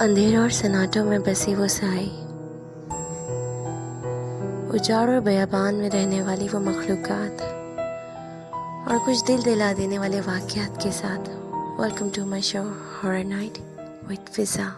अंधेरों और सन्नाटों में बसी वो साई, उजाड़ और बयाबान में रहने वाली वो मखलूक़ात और कुछ दिल दिला देने वाले वाक़यात के साथ welcome to my show horror night with Fiza.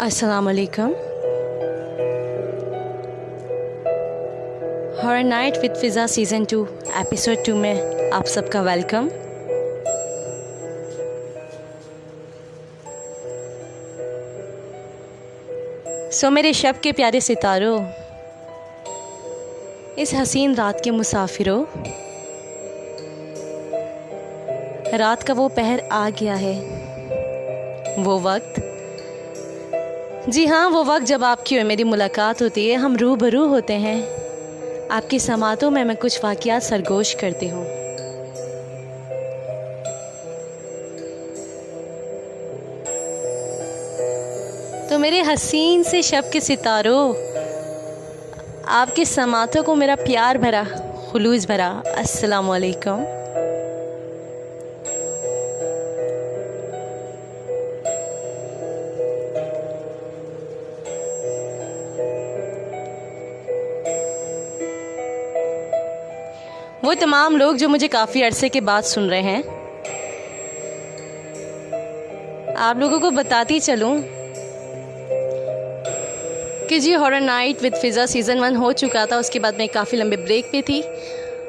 अस्सलाम वालेकुम। Horror night with Fiza season 2 episode 2 में आप सबका वेलकम। मेरे शब के प्यारे सितारों, इस हसीन रात के मुसाफिरों, रात का वो पहर आ गया है, वो वक्त, जी हाँ, वो वक्त जब आपकी और मेरी मुलाकात होती है, हम रूबरू होते हैं। आपकी समातों में मैं कुछ वाक़यात सरगोश करती हूँ। तो मेरे हसीन से शब के सितारों, आपकी समातों को मेरा प्यार भरा, खुलूस भरा अस्सलाम वालेकुम। वो तमाम लोग जो मुझे काफ़ी अरसे के बाद सुन रहे हैं, आप लोगों को बताती चलूं कि जी horror night with Fiza season 1 हो चुका था। उसके बाद मैं काफ़ी लंबे ब्रेक पे थी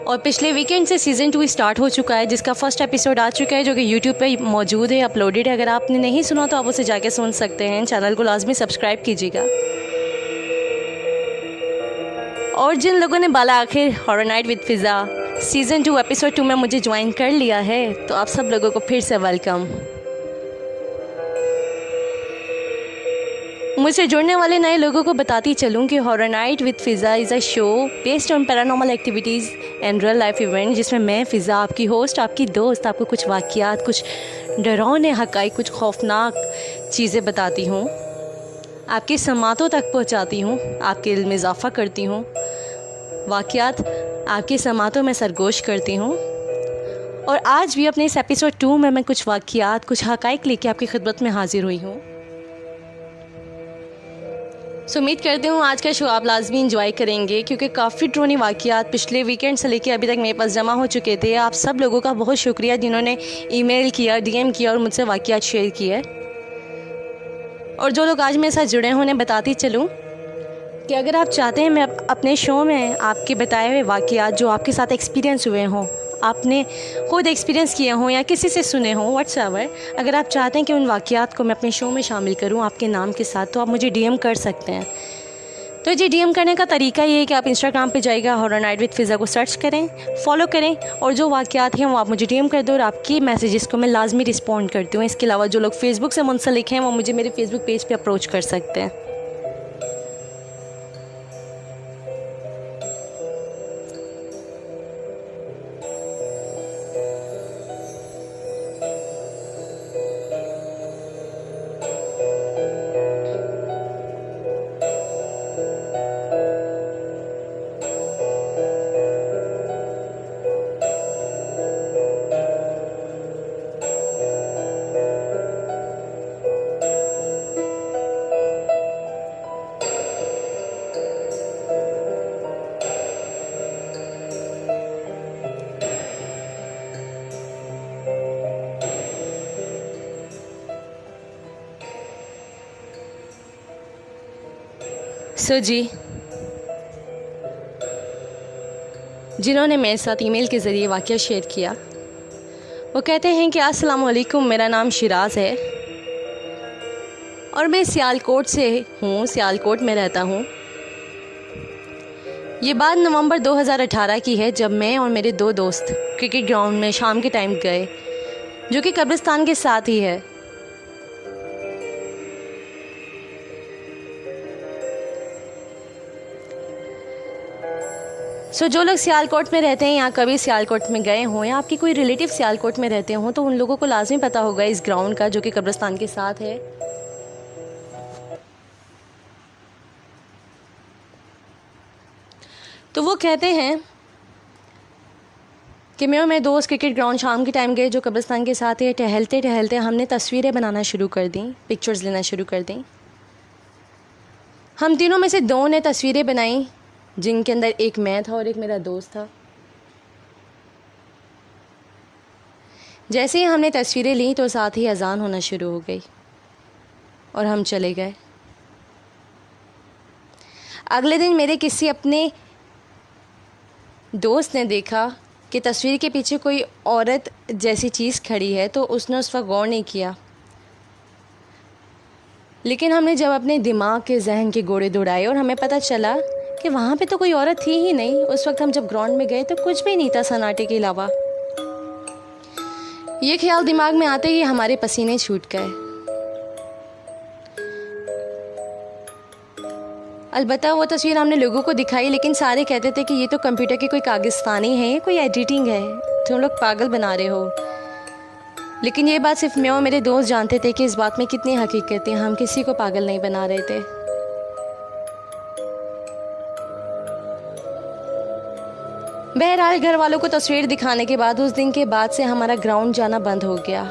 और पिछले वीकेंड से सीज़न 2 स्टार्ट हो चुका है, जिसका फर्स्ट एपिसोड आ चुका है, जो कि यूट्यूब पे मौजूद है, अपलोडेड है। अगर आपने नहीं सुना तो आप उसे जाके सुन सकते हैं। चैनल को लाजमी सब्सक्राइब कीजिएगा। और जिन लोगों ने बाला आखिर horror night with Fiza season 2 episode 2 में मुझे ज्वाइन कर लिया है, तो आप सब लोगों को फिर से वेलकम। मुझसे जुड़ने वाले नए लोगों को बताती चलूं कि horror night with Fiza is a show based on paranormal activities and real life event, जिसमें मैं फिज़ा, आपकी होस्ट, आपकी दोस्त, आपको कुछ वाक़यात, कुछ डरावने हक़ाइक़, कुछ खौफनाक चीज़ें बताती हूँ, आपकी समातों तक पहुँचाती हूँ, आपके इल्म में इजाफ़ा करती हूँ, वाक़यात आपकी समातों में सरगोश करती हूँ। और आज भी अपने इस एपिसोड 2 में मैं कुछ वाक़यात, कुछ हक़ाइक़ लेके आपकी खिदमत में हाज़िर हुई हूँ। सो उम्मीद करती हूँ आज का शो आप लाजमी इंजॉय करेंगे, क्योंकि काफ़ी ड्रोनी वाक़यात पिछले वीकेंड से लेकर अभी तक मेरे पास जमा हो चुके थे। आप सब लोगों का बहुत शुक्रिया जिन्होंने ईमेल किया, डीएम किया और मुझसे वाक़यात शेयर किए। और जो लोग आज मेरे साथ जुड़े हैं उन्हें बताती चलूँ कि अगर आप चाहते हैं मैं अपने शो में आपके बताए हुए वाक़यात जो आपके साथ एक्सपीरियंस हुए हों, आपने खुद एक्सपीरियंस किए हों या किसी से सुने हों, व्हाट्सएवर, अगर आप चाहते हैं कि उन वाक़यात को मैं अपने शो में शामिल करूं आपके नाम के साथ, तो आप मुझे डीएम कर सकते हैं। तो जी, डीएम करने का तरीका ये है कि आप इंस्टाग्राम पे जाइएगा, हॉरर नाइट विद फ़िज़ा को सर्च करें, फॉलो करें और जो वाक़यात हैं वो आप मुझे डीएम कर दो और आपकी मैसेजेस को मैं लाजमी रिस्पॉन्ड करती हूँ। इसके अलावा जो लोग फेसबुक से मुंसलिक हैं वो मुझे मेरे फेसबुक पेज पर अप्रोच कर सकते हैं। सो जी, जिन्होंने मेरे साथ ईमेल के ज़रिए वाक़या शेयर किया वो कहते हैं कि अस्सलाम वालेकुम, मेरा नाम शिराज़ है और मैं सियालकोट से हूँ, सियालकोट में रहता हूँ। ये बात नवंबर 2018 की है, जब मैं और मेरे 2 दोस्त क्रिकेट ग्राउंड में शाम के टाइम गए, जो कि कब्रिस्तान के साथ ही है। सो जो लोग सियालकोट में रहते हैं या कभी सियालकोट में गए हों या आपके कोई रिलेटिव सियालकोट में रहते हों, तो उन लोगों को लाजमी पता होगा इस ग्राउंड का, जो कि कब्रिस्तान के साथ है। तो वो कहते हैं कि मैं और मेरे दोस्त क्रिकेट ग्राउंड शाम के टाइम गए, जो कब्रिस्तान के साथ है। टहलते टहलते हमने तस्वीरें बनाना शुरू कर दी, पिक्चर्स लेना शुरू कर दी। हम तीनों में से 2 ने तस्वीरें बनाई, जिनके अंदर एक मैं था और एक मेरा दोस्त था। जैसे ही हमने तस्वीरें ली तो साथ ही अजान होना शुरू हो गई और हम चले गए। अगले दिन मेरे किसी अपने दोस्त ने देखा कि तस्वीर के पीछे कोई औरत जैसी चीज़ खड़ी है, तो उसने उस वक्त गौर नहीं किया। लेकिन हमने जब अपने दिमाग के जहन के घोड़े दौड़ाए और हमें पता चला कि वहाँ पे तो कोई औरत थी ही नहीं। उस वक्त हम जब ग्राउंड में गए तो कुछ भी नहीं था सन्नाटे के अलावा। ये ख्याल दिमाग में आते ही हमारे पसीने छूट गए। अलबत्ता वो तस्वीर हमने लोगों को दिखाई, लेकिन सारे कहते थे कि ये तो कंप्यूटर की कोई कागिस्तानी है, ये कोई एडिटिंग है, तुम लोग पागल बना रहे हो। लेकिन ये बात सिर्फ मैं और मेरे दोस्त जानते थे कि इस बात में कितनी हकीकत है। हम किसी को पागल नहीं बना रहे थे। बहरहाल घर वालों को तस्वीर दिखाने के बाद उस दिन के बाद से हमारा ग्राउंड जाना बंद हो गया।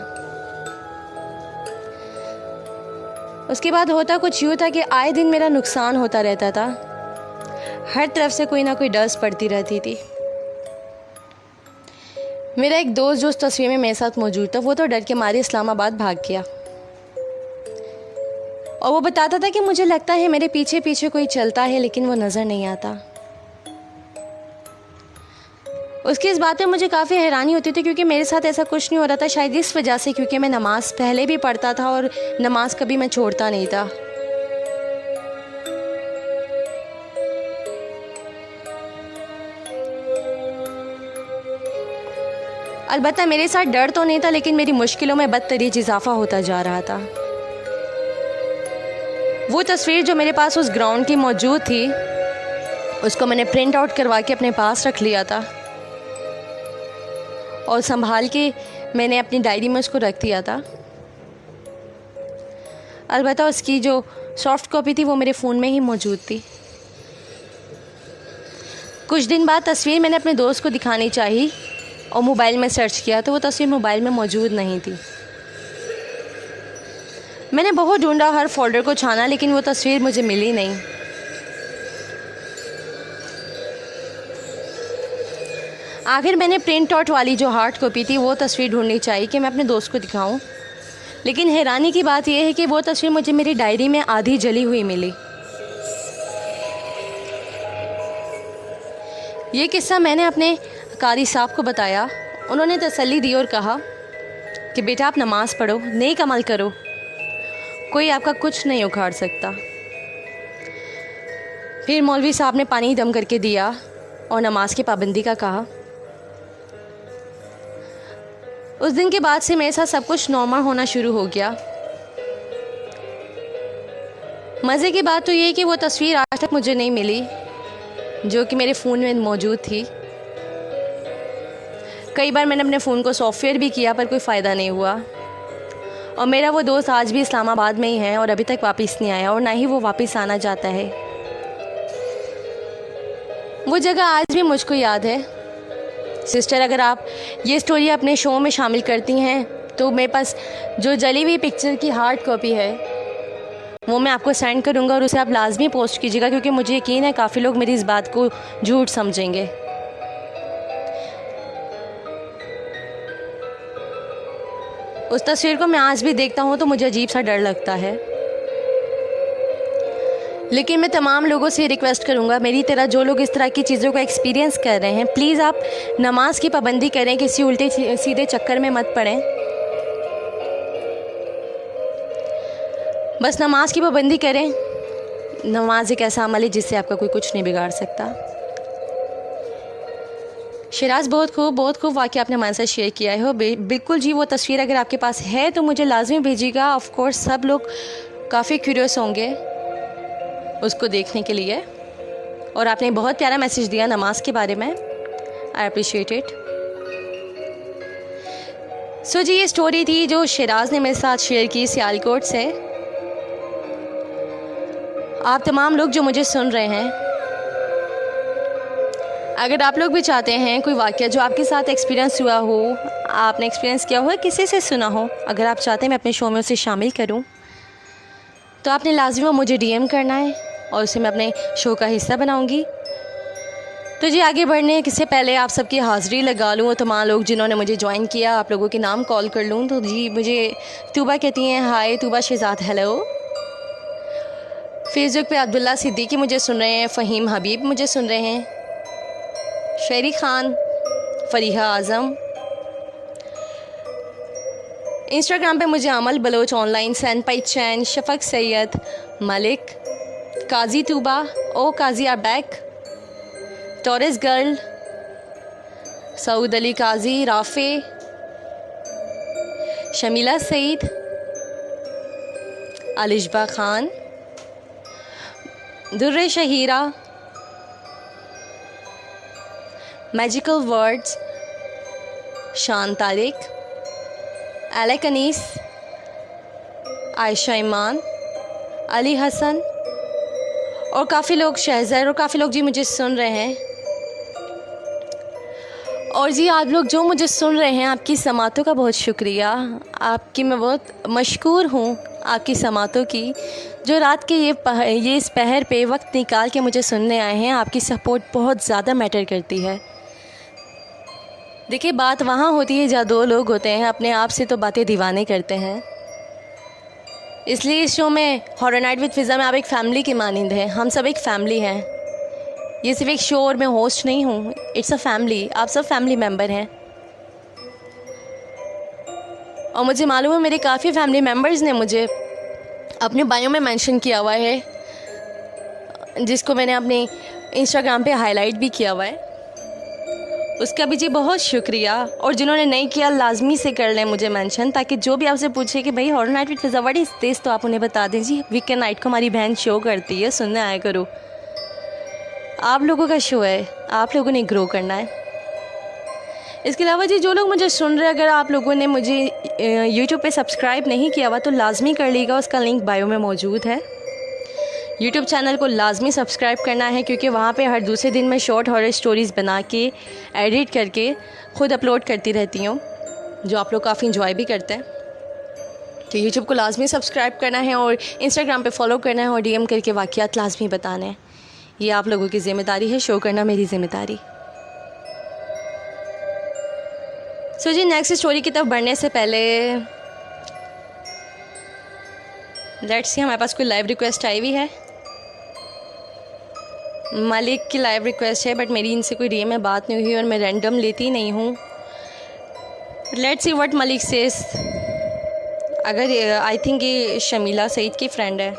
उसके बाद होता कुछ यूँ था कि आए दिन मेरा नुकसान होता रहता था। हर तरफ से कोई ना कोई डस्ट पड़ती रहती थी। मेरा एक दोस्त जो उस तस्वीर में मेरे साथ मौजूद था, वो तो डर के मारे इस्लामाबाद भाग गया और वो बताता था कि मुझे लगता है मेरे पीछे पीछे कोई चलता है, लेकिन वो नज़र नहीं आता। उसकी इस बात पे मुझे काफ़ी हैरानी होती थी, क्योंकि मेरे साथ ऐसा कुछ नहीं हो रहा था। शायद इस वजह से क्योंकि मैं नमाज़ पहले भी पढ़ता था और नमाज कभी मैं छोड़ता नहीं था। अलबत्ता मेरे साथ डर तो नहीं था, लेकिन मेरी मुश्किलों में बदतरीज इजाफा होता जा रहा था। वो तस्वीर जो मेरे पास उस ग्राउंड की मौजूद थी, उसको मैंने प्रिंट आउट करवा के अपने पास रख लिया था और संभाल के मैंने अपनी डायरी में उसको रख दिया था। अलबत्ता उसकी जो सॉफ्ट कॉपी थी वो मेरे फ़ोन में ही मौजूद थी। कुछ दिन बाद तस्वीर मैंने अपने दोस्त को दिखानी चाहिए और मोबाइल में सर्च किया तो वो तस्वीर मोबाइल में मौजूद नहीं थी। मैंने बहुत ढूंढा, हर फोल्डर को छाना, लेकिन वो तस्वीर मुझे मिली नहीं। आखिर मैंने प्रिंट आउट वाली जो हार्ड कॉपी थी वो तस्वीर ढूंढनी चाहिए कि मैं अपने दोस्त को दिखाऊं। लेकिन हैरानी की बात यह है कि वो तस्वीर मुझे मेरी डायरी में आधी जली हुई मिली। ये किस्सा मैंने अपने कारी साहब को बताया। उन्होंने तसल्ली दी और कहा कि बेटा आप नमाज़ पढ़ो, नेक अमल करो, कोई आपका कुछ नहीं उखाड़ सकता। फिर मौलवी साहब ने पानी दम करके दिया और नमाज की पाबंदी का कहा। उस दिन के बाद से मेरे साथ सब कुछ नॉर्मल होना शुरू हो गया। मज़े की बात तो ये है कि वो तस्वीर आज तक मुझे नहीं मिली जो कि मेरे फ़ोन में मौजूद थी। कई बार मैंने अपने फ़ोन को सॉफ्टवेयर भी किया पर कोई फ़ायदा नहीं हुआ। और मेरा वो दोस्त आज भी इस्लामाबाद में ही है और अभी तक वापस नहीं आया और ना ही वो वापस आना चाहता है। वो जगह आज भी मुझको याद है। सिस्टर, अगर आप ये स्टोरी अपने शो में शामिल करती हैं तो मेरे पास जो जली हुई पिक्चर की हार्ड कॉपी है वो मैं आपको सेंड करूँगा और उसे आप लाजमी पोस्ट कीजिएगा, क्योंकि मुझे यकीन है काफ़ी लोग मेरी इस बात को झूठ समझेंगे। उस तस्वीर को मैं आज भी देखता हूँ तो मुझे अजीब सा डर लगता है। लेकिन मैं तमाम लोगों से रिक्वेस्ट करूँगा, मेरी तरह जो लोग इस तरह की चीज़ों को एक्सपीरियंस कर रहे हैं, प्लीज़ आप नमाज की पाबंदी करें, किसी उल्टे सीधे चक्कर में मत पड़ें। बस नमाज की पाबंदी करें। नमाज एक ऐसा अमल है जिससे आपका कोई कुछ नहीं बिगाड़ सकता। शिराज, बहुत खूब वाक़या आपने हमारे साथ शेयर किया है। बिल्कुल जी, वो तस्वीर अगर आपके पास है तो मुझे लाजमी भेजिएगा। ऑफ कोर्स सब लोग काफ़ी क्यूरियस होंगे उसको देखने के लिए। और आपने बहुत प्यारा मैसेज दिया नमाज के बारे में, आई अप्रिशिएट इट। सो जी, ये स्टोरी थी जो शिराज ने मेरे साथ शेयर की सियालकोट से। आप तमाम लोग जो मुझे सुन रहे हैं, अगर आप लोग भी चाहते हैं कोई वाक़या जो आपके साथ एक्सपीरियंस हुआ हो, आपने एक्सपीरियंस किया हो, किसी से सुना हो, अगर आप चाहते हैं मैं अपने शो में उसे शामिल करूं, तो आपने लाजिम मुझे डीएम करना है और उसे मैं अपने शो का हिस्सा बनाऊंगी। तो जी, आगे बढ़ने से पहले आप सबकी हाज़िरी लगा लूँ। तमाम लोग जिन्होंने मुझे ज्वाइन किया, आप लोगों के नाम कॉल कर लूँ। तो जी, मुझे तूबा कहती हैं, हाय तूबा शहज़ाद, हेलो। फेसबुक पे अब्दुल्ला सिद्दीकी मुझे सुन रहे हैं, फ़हीम हबीब मुझे सुन रहे हैं, शेरी ख़ान, फ़रीहा आज़म। इंस्टाग्राम पे मुझे Amal Baloch online, senpai chan, Shafaq Syed, Malik, Kazi Tooba, O Kazi are back, Taurus girl, Saud Ali Kazi, Rafay, Shamila Saeed, Alishba Khan, Durre Shahira, magical words, Shan Tariq, अलक अनीस, आयशा ईमान, अली हसन और काफ़ी लोग, शहज़र और काफ़ी लोग जी मुझे सुन रहे हैं। और जी, आप लोग जो मुझे सुन रहे हैं, आपकी समातों का बहुत शुक्रिया। आपकी मैं बहुत मशकूर हूँ, आपकी समातों की, जो रात के ये इस पहर पे वक्त निकाल के मुझे सुनने आए हैं। आपकी सपोर्ट बहुत ज़्यादा मैटर करती है। देखिए, बात वहाँ होती है जहाँ दो लोग होते हैं, अपने आप से तो बातें दीवाने करते हैं। इसलिए इस शो में हॉरर नाइट विद फ़िज़ा में आप एक फ़ैमिली की मानिंद हैं। हम सब एक फ़ैमिली हैं। ये सिर्फ एक शो और मैं होस्ट नहीं हूँ, इट्स अ फैमिली। आप सब फैमिली मेम्बर हैं। और मुझे मालूम है मेरे काफ़ी फैमिली मेम्बर्स ने मुझे अपने बायो में मेंशन किया हुआ है, जिसको मैंने अपने इंस्टाग्राम पे हाईलाइट भी किया हुआ है। उसका भी जी बहुत शुक्रिया। और जिन्होंने नहीं किया, लाजमी से कर लें मुझे मेंशन, ताकि जो भी आपसे पूछे कि भाई horror night with Fiza what is this, तो आप उन्हें बता दें जी वीकेंड नाइट को हमारी बहन शो करती है, सुनने आया करो। आप लोगों का शो है, आप लोगों ने ग्रो करना है। इसके अलावा जी, जो लोग मुझे सुन रहे हैं, अगर आप लोगों ने मुझे यूट्यूब पे सब्सक्राइब नहीं किया हुआ तो लाजमी कर लीजिएगा, उसका लिंक बायो में मौजूद है। यूट्यूब चैनल को लाजमी सब्सक्राइब करना है, क्योंकि वहाँ पे हर दूसरे दिन मैं शॉर्ट हॉरर स्टोरीज़ बना के एडिट करके ख़ुद अपलोड करती रहती हूँ, जो आप लोग काफ़ी इंजॉय भी करते हैं। तो यूट्यूब को लाजमी सब्सक्राइब करना है और इंस्टाग्राम पे फॉलो करना है और डीएम करके वाक़यात लाजमी बताना है। ये आप लोगों की ज़िम्मेदारी है, शो करना मेरी ज़िम्मेदारी। सो जी, नेक्स्ट स्टोरी की तरफ बढ़ने से पहले लेट्स सी, हमारे पास कोई लाइव रिक्वेस्ट आई हुई है। मलिक की लाइव रिक्वेस्ट है, बट मेरी इनसे कोई डीएम में बात नहीं हुई और मैं रैंडम लेती नहीं हूँ। Let's see what Malik says. अगर आई थिंक ये शमीला सईद की फ्रेंड है।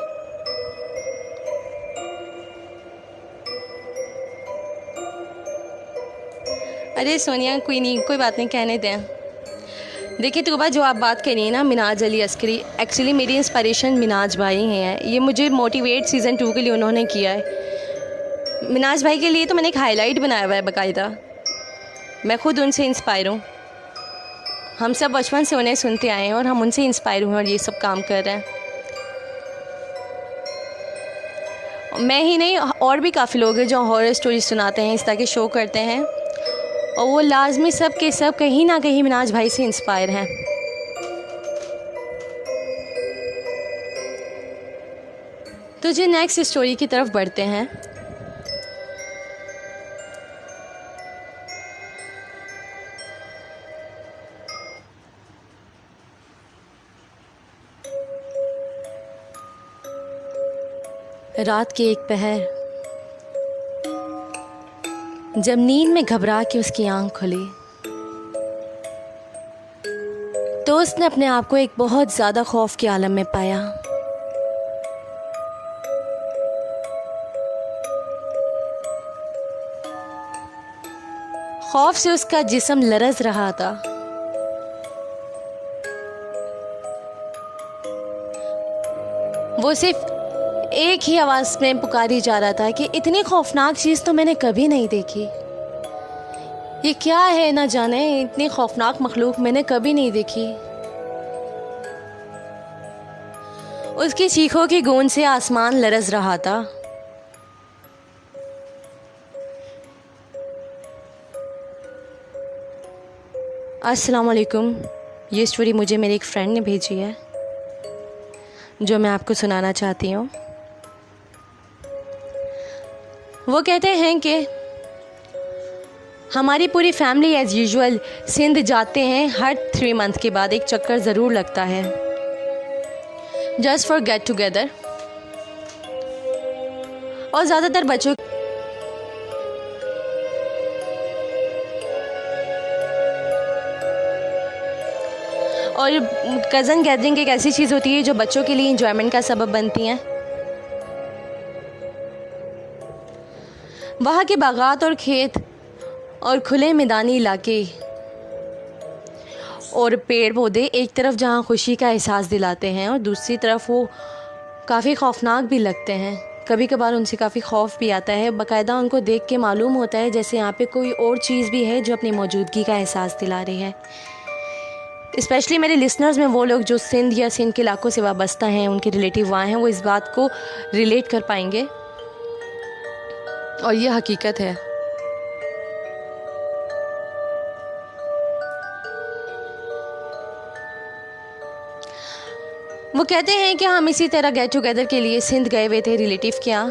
अरे सोनिया, कोई नहीं, कोई बात नहीं, कहने दें। देखिए तूबा, जो आप बात करिए ना मिनाज अली अस्करी, एक्चुअली मेरी इंस्पिरेशन मिनाज भाई हैं। ये मुझे मोटिवेट सीज़न 2 के लिए उन्होंने किया है। मिनाज भाई के लिए तो मैंने एक हाईलाइट बनाया हुआ है बाकायदा। मैं ख़ुद उनसे इंस्पायर हूँ। हम सब बचपन से उन्हें सुनते आए हैं और हम उनसे इंस्पायर हुए और ये सब काम कर रहे हैं। मैं ही नहीं, और भी काफ़ी लोग हैं जो हॉरर स्टोरी सुनाते हैं, इस तरह के शो करते हैं, और वो लाजमी सब के सब कहीं ना कहीं मिनाज भाई से इंस्पायर हैं। तो जी नेक्स्ट स्टोरी की तरफ बढ़ते हैं। रात के एक पहर, जब नींद में घबरा के उसकी आंख खुली तो उसने अपने आप को एक बहुत ज़्यादा खौफ के आलम में पाया। खौफ से उसका जिस्म लरज़ रहा था। वो सिर्फ एक ही आवाज़ में पुकारी जा रहा था कि इतनी खौफनाक चीज़ तो मैंने कभी नहीं देखी। ये क्या है ना जाने, इतनी खौफनाक मखलूक मैंने कभी नहीं देखी। उसकी चीखों की गूंज से आसमान लरज़ रहा था। अस्सलाम वालेकुम। ये स्टोरी मुझे मेरी एक फ्रेंड ने भेजी है जो मैं आपको सुनाना चाहती हूँ। वो कहते हैं कि हमारी पूरी फैमिली एज़ यूजुअल सिंध जाते हैं। हर 3 मंथ के बाद एक चक्कर ज़रूर लगता है, जस्ट फॉर गेट टुगेदर। और ज़्यादातर बच्चों और कज़न गैदरिंग एक ऐसी चीज़ होती है जो बच्चों के लिए इंजॉयमेंट का सबब बनती हैं। वहाँ के बागात और खेत और खुले मैदानी इलाके और पेड़ पौधे एक तरफ जहाँ खुशी का एहसास दिलाते हैं और दूसरी तरफ वो काफ़ी खौफनाक भी लगते हैं। कभी कभार उनसे काफ़ी खौफ भी आता है। बाकायदा उनको देख के मालूम होता है जैसे यहाँ पे कोई और चीज़ भी है जो अपनी मौजूदगी का एहसास दिला रही है। स्पेशली मेरे लिसनर्स में वो लोग जो सिंध या सिंध के इलाकों से वाबस्ता हैं, उनके रिलेटिव वहाँ हैं, वो इस बात को रिलेट कर पाएंगे और ये हकीकत है। वो कहते हैं कि हम इसी तरह गेट टुगेदर के लिए सिंध गए हुए थे रिलेटिव के यहाँ।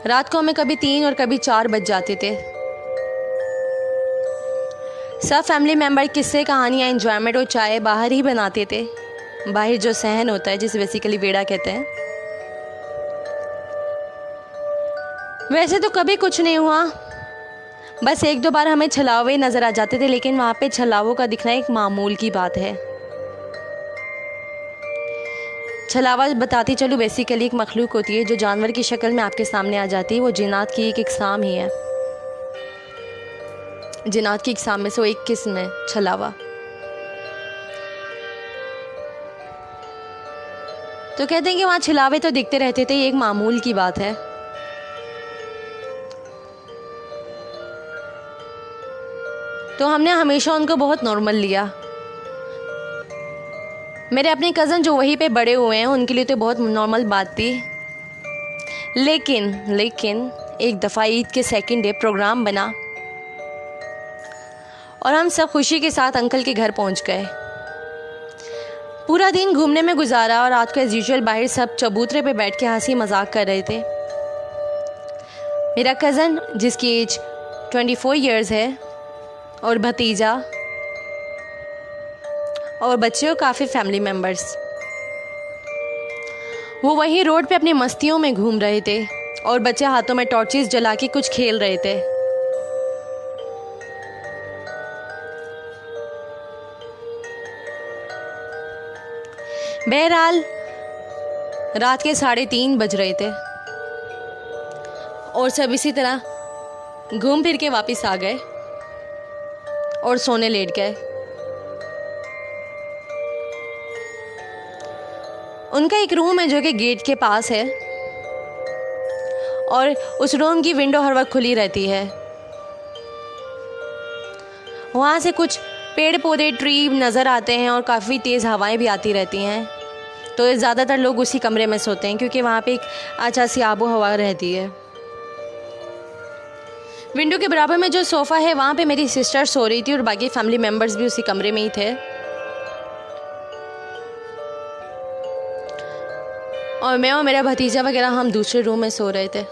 रात को हमें कभी 3 और कभी 4 बज जाते थे। सब फैमिली मेम्बर किस्से, कहानियाँ, एंजॉयमेंट और चाय बाहर ही बनाते थे। बाहर जो सहन होता है, जिसे बेसिकली वेड़ा कहते हैं। वैसे तो कभी कुछ नहीं हुआ, बस 1-2 बार हमें छलावे नज़र आ जाते थे, लेकिन वहाँ पे छलावों का दिखना एक मामूल की बात है। छलावा बताती चलूँ, बेसिकली एक मखलूक होती है जो जानवर की शक्ल में आपके सामने आ जाती है। वो जिन्नात की एक इकसाम ही है। जिन्नात की इकसाम में से वो एक किस्म है छलावा। तो कहते हैं कि वहाँ छलावे तो दिखते रहते थे, ये एक मामूल की बात है। तो हमने हमेशा उनको बहुत नॉर्मल लिया। मेरे अपने कज़न जो वहीं पे बड़े हुए हैं, उनके लिए तो बहुत नॉर्मल बात थी। लेकिन एक दफ़ा ईद के सेकंड डे प्रोग्राम बना और हम सब खुशी के साथ अंकल के घर पहुंच गए। पूरा दिन घूमने में गुजारा और रात को एज यूजुअल बाहर सब चबूतरे पे बैठ के हंसी मजाक कर रहे थे। मेरा कज़न जिसकी एज 24 इयर्स है और भतीजा और बच्चे और काफ़ी फैमिली मेम्बर्स, वो वहीं रोड पे अपनी मस्तियों में घूम रहे थे और बच्चे हाथों में टॉर्चेस जला के कुछ खेल रहे थे। बहरहाल रात के 3:30 बज रहे थे और सब इसी तरह घूम फिर के वापस आ गए और सोने लेट गए। उनका एक रूम है जो कि गेट के पास है और उस रूम की विंडो हर वक्त खुली रहती है। वहाँ से कुछ पेड़ पौधे ट्री नज़र आते हैं और काफ़ी तेज़ हवाएं भी आती रहती हैं, तो ज़्यादातर लोग उसी कमरे में सोते हैं क्योंकि वहाँ पे एक अच्छा सी आबो हवा रहती है। विंडो के बराबर में जो सोफ़ा है वहाँ पे मेरी सिस्टर सो रही थी और बाकी फैमिली मेम्बर्स भी उसी कमरे में ही थे और मैं और मेरा भतीजा वगैरह हम दूसरे रूम में सो रहे थे।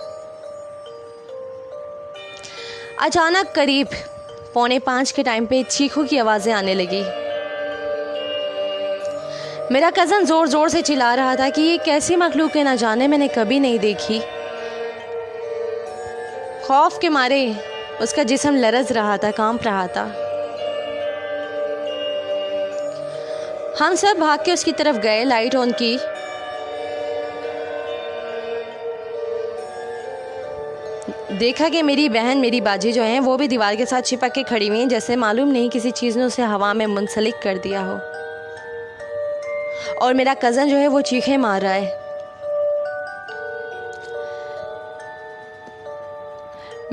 अचानक करीब 4:45 के टाइम पे चीखों की आवाज़ें आने लगी। मेरा कज़न ज़ोर ज़ोर से चिल्ला रहा था कि ये कैसी मखलूक है, ना जाने मैंने कभी नहीं देखी। खौफ के मारे उसका जिस्म लरज़ रहा था, कांप रहा था। हम सब भाग के उसकी तरफ गए, लाइट ऑन की। देखा कि मेरी बहन, मेरी बाजी जो हैं वो भी दीवार के साथ चिपक के खड़ी हुई हैं, जैसे मालूम नहीं किसी चीज़ ने उसे हवा में मुंसलिक कर दिया हो। और मेरा कज़न जो है वो चीखें मार रहा है।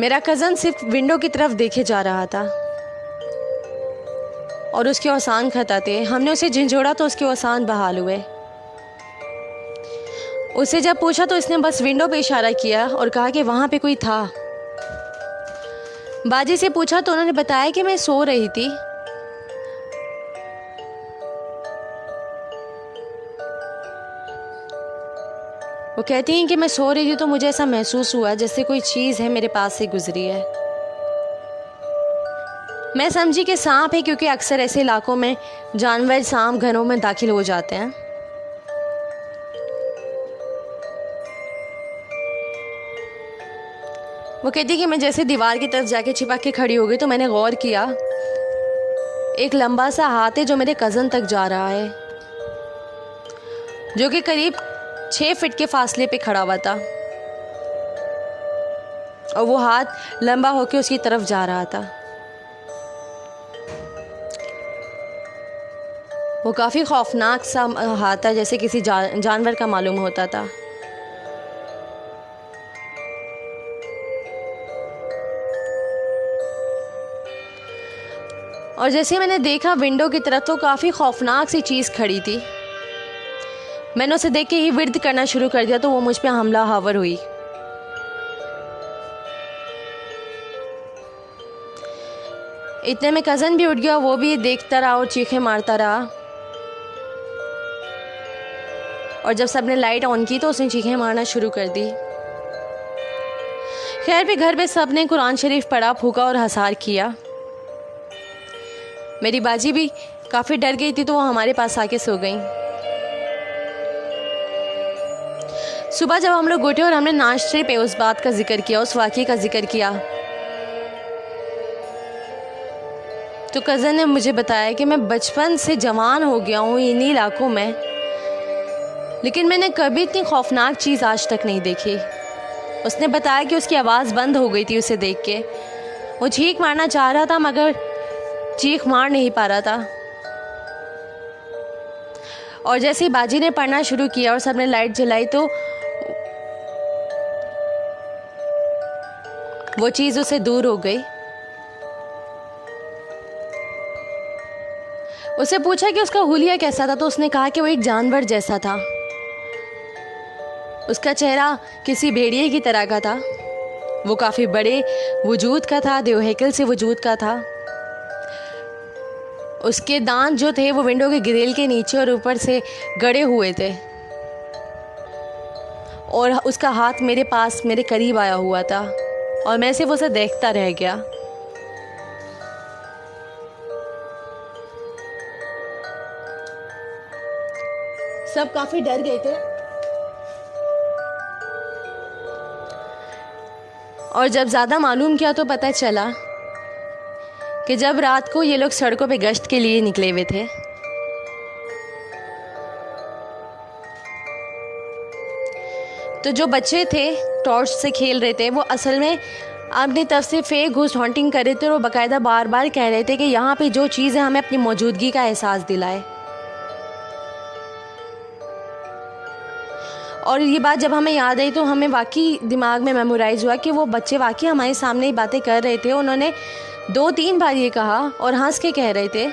मेरा कज़न सिर्फ विंडो की तरफ देखे जा रहा था और उसके औसान खताते। हमने उसे झिंझोड़ा तो उसके औसान बहाल हुए। उसे जब पूछा तो इसने बस विंडो पे इशारा किया और कहा कि वहाँ पे कोई था। बाजी से पूछा तो उन्होंने बताया कि मैं सो रही थी। वो कहती हैं कि मैं सो रही थी तो मुझे ऐसा महसूस हुआ जैसे कोई चीज़ है मेरे पास से गुजरी है। मैं समझी कि सांप है, क्योंकि अक्सर ऐसे इलाकों में जानवर सांप घरों में दाखिल हो जाते हैं। वो कहती कि मैं जैसे दीवार की तरफ जाके छिपक के खड़ी हो गई तो मैंने गौर किया, एक लंबा सा हाथ है जो मेरे कज़न तक जा रहा है, जो कि करीब 6 फीट के फासले पे खड़ा हुआ था और वो हाथ लंबा होकर उसकी तरफ जा रहा था। वो काफ़ी खौफनाक सा हाथ था, जैसे किसी जानवर का मालूम होता था। और जैसे मैंने देखा विंडो की तरफ तो काफ़ी खौफनाक सी चीज़ खड़ी थी। मैंने उसे देख के ही विर्द करना शुरू कर दिया तो वो मुझ पे हमला हावर हुई। इतने में कज़न भी उठ गया, वो भी देखता रहा और चीखें मारता रहा। और जब सबने लाइट ऑन की तो उसने चीखें मारना शुरू कर दी। खैर भी घर पे सबने कुरान शरीफ पढ़ा, फूका और हसार किया। मेरी बाजी भी काफ़ी डर गई थी तो वो हमारे पास आके सो गई। सुबह जब हम लोग उठे और हमने नाश्ते पे उस बात का जिक्र किया, उस वाक़ये का जिक्र किया, तो कज़न ने मुझे बताया कि मैं बचपन से जवान हो गया हूँ इन्हीं इलाकों में, लेकिन मैंने कभी इतनी खौफनाक चीज़ आज तक नहीं देखी। उसने बताया कि उसकी आवाज़ बंद हो गई थी उसे देख के। वो चीख मारना चाह रहा था मगर चीख मार नहीं पा रहा था। और जैसे ही बाजी ने पढ़ना शुरू किया और सबने लाइट जलाई तो वो चीज़ उससे दूर हो गई। उसे पूछा कि उसका हुलिया कैसा था तो उसने कहा कि वो एक जानवर जैसा था। उसका चेहरा किसी भेड़िए की तरह का था। वो काफ़ी बड़े वजूद का था, देवहैकल से वजूद का था। उसके दांत जो थे वो विंडो के ग्रिल के नीचे और ऊपर से गड़े हुए थे, और उसका हाथ मेरे पास मेरे करीब आया हुआ था और मैं सिर्फ उसे देखता रह गया। सब काफ़ी डर गए थे, और जब ज़्यादा मालूम किया तो पता चला कि जब रात को ये लोग सड़कों पे गश्त के लिए निकले हुए थे, तो जो बच्चे थे टॉर्च से खेल रहे थे वो असल में अपनी तरफ से फेक घोस्ट हॉन्टिंग कर रहे थे, और बाकायदा बार बार कह रहे थे कि यहाँ पे जो चीज़ है हमें अपनी मौजूदगी का एहसास दिलाए। और ये बात जब हमें याद आई तो हमें वाकई दिमाग में मेमोराइज़ हुआ कि वो बच्चे वाकई हमारे सामने ही बातें कर रहे थे। उन्होंने 2-3 बार ये कहा और हंस के कह रहे थे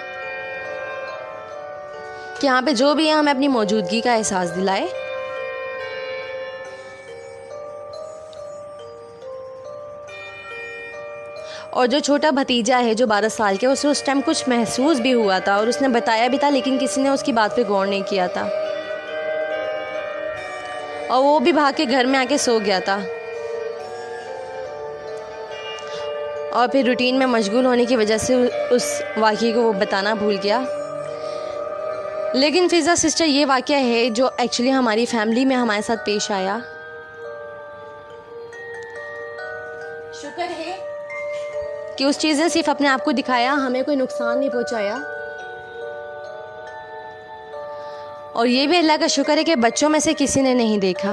कि यहाँ पे जो भी है हमें अपनी मौजूदगी का एहसास दिलाए। और जो छोटा भतीजा है जो 12 साल के, उसे उस टाइम कुछ महसूस भी हुआ था और उसने बताया भी था, लेकिन किसी ने उसकी बात पे गौर नहीं किया था और वो भी भाग के घर में आके सो गया था। और फिर रूटीन में मशगूल होने की वजह से उस वाक़ये को वो बताना भूल गया। लेकिन फिज़ा सिस्टर, ये वाक़या है जो एक्चुअली हमारी फैमिली में हमारे साथ पेश आया। शुक्र है कि उस चीज़ ने सिर्फ अपने आप को दिखाया, हमें कोई नुकसान नहीं पहुंचाया। और ये भी अल्लाह का शुक्र है कि बच्चों में से किसी ने नहीं देखा,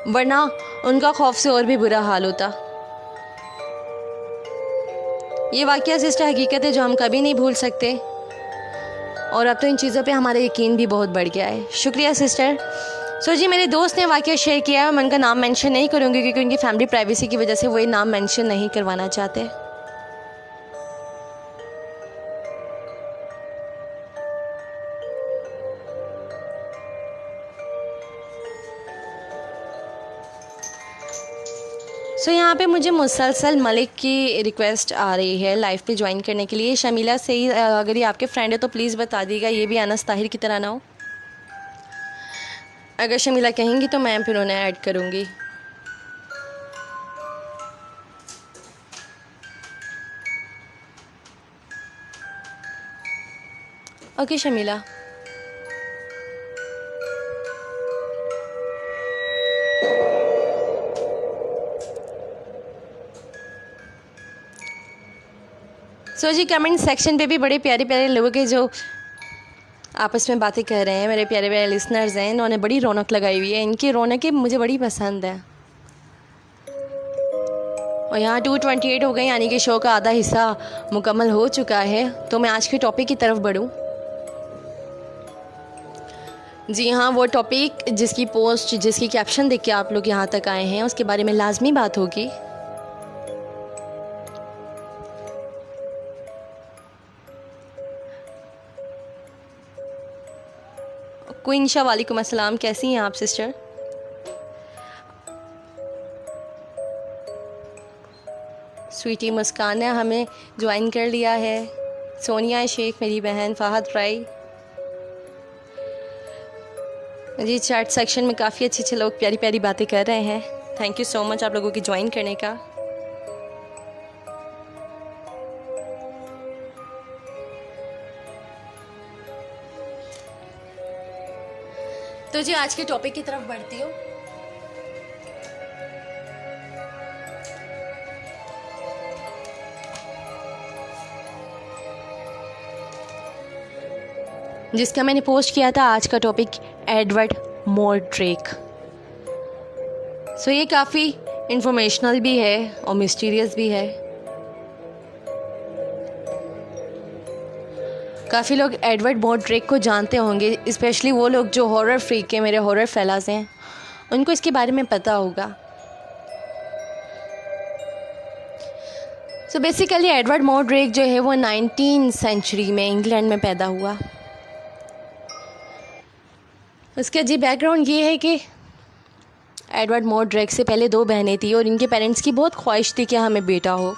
वरना उनका खौफ से और भी बुरा हाल होता। ये वाक़या सिस्टर हकीकत है जो हम कभी नहीं भूल सकते, और अब तो इन चीज़ों पे हमारा यकीन भी बहुत बढ़ गया है। शुक्रिया सिस्टर। सो जी, मेरे दोस्त ने वाक़या शेयर किया है, मैं उनका नाम मेंशन नहीं करूँगी क्योंकि उनकी फैमिली प्राइवेसी की वजह से वो ये नाम मेंशन नहीं करवाना चाहते। सो यहाँ पे मुझे मुसलसल मलिक की रिक्वेस्ट आ रही है लाइव पे ज्वाइन करने के लिए। शमीला से ही, अगर ये आपके फ्रेंड है तो प्लीज़ बता दीजिएगा, ये भी अनस ताहिर की तरह ना हो। अगर शमीला कहेंगी तो मैं फिर उन्हें ऐड करूँगी। ओके शमीला। सो जी, कमेंट सेक्शन पे भी बड़े प्यारे प्यारे लोगों के जो आपस में बातें कर रहे हैं, मेरे प्यारे प्यारे लिसनर्स हैं, इन्होंने बड़ी रौनक लगाई हुई है। इनकी रौनकें मुझे बड़ी पसंद है। और यहाँ 2:28 हो गए, यानी कि शो का आधा हिस्सा मुकम्मल हो चुका है। तो मैं आज के टॉपिक की तरफ बढ़ूँ। जी हाँ, वो टॉपिक जिसकी पोस्ट, जिसकी कैप्शन देख के आप लोग यहाँ तक आए हैं, उसके बारे में लाजमी बात होगी। क्वीनशा, वालेकुम अस्सलाम, कैसी हैं आप सिस्टर? स्वीटी मुस्कान ने हमें ज्वाइन कर लिया है। सोनिया शेख, मेरी बहन, फ़ाहद राई जी। चैट सेक्शन में काफ़ी अच्छे अच्छे लोग प्यारी प्यारी बातें कर रहे हैं। थैंक यू सो मच आप लोगों की ज्वाइन करने का। तो जी, आज के टॉपिक की तरफ बढ़ती हूँ। जिसका मैंने पोस्ट किया था, आज का टॉपिक एडवर्ड मोरड्रेक। सो ये काफ़ी इंफॉर्मेशनल भी है और मिस्टीरियस भी है। काफ़ी लोग एडवर्ड मोरड्रेक को जानते होंगे, स्पेशली वो लोग जो हॉरर फ्रीक के मेरे हॉरर फेलास हैं, उनको इसके बारे में पता होगा। सो बेसिकली एडवर्ड मोरड्रेक जो है वो 19वीं सेंचुरी में इंग्लैंड में पैदा हुआ। उसका जी बैकग्राउंड ये है कि एडवर्ड मोरड्रेक से पहले 2 बहनें थी और इनके पेरेंट्स की बहुत ख्वाहिश थी कि हमें बेटा हो।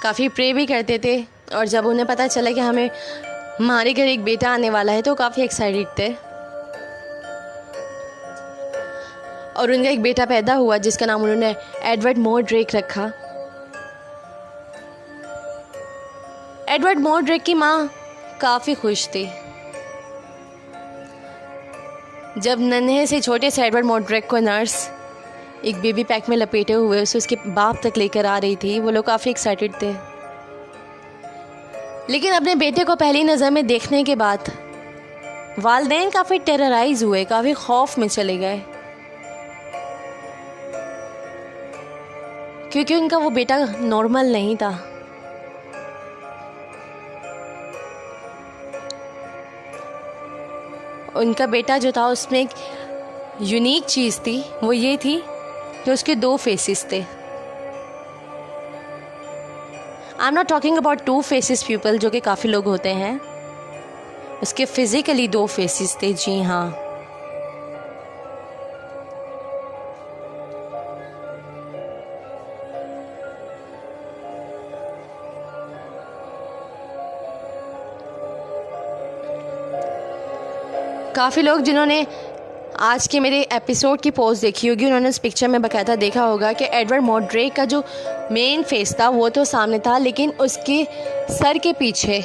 काफ़ी प्रे भी करते थे, और जब उन्हें पता चला कि हमें हमारे घर एक बेटा आने वाला है तो काफ़ी एक्साइटेड थे। और उनका एक बेटा पैदा हुआ जिसका नाम उन्होंने एडवर्ड मोर ड्रेक रखा। एडवर्ड मोर ड्रेक की माँ काफ़ी खुश थी। जब नन्हे से छोटे से एडवर्ड मोर ड्रेक को नर्स एक बेबी पैक में लपेटे हुए उसे उसके बाप तक लेकर आ रही थी, वो लोग काफ़ी एक्साइटेड थे। लेकिन अपने बेटे को पहली नज़र में देखने के बाद वालिदैन काफ़ी टेरराइज हुए, काफ़ी खौफ में चले गए, क्योंकि उनका वो बेटा नॉर्मल नहीं था। उनका बेटा जो था उसमें एक यूनिक चीज़ थी, वो ये थी कि उसके 2 फेसेस थे। I am not talking about 2 faces people जो कि काफ़ी लोग होते हैं। उसके फिजिकली 2 फेसेस थे, जी हाँ। काफ़ी लोग जिन्होंने आज के मेरे एपिसोड की पोस्ट देखी होगी उन्होंने इस पिक्चर में बाकायदा देखा होगा कि एडवर्ड मोर ड्रेक का जो मेन फेस था वो तो सामने था, लेकिन उसके सर के पीछे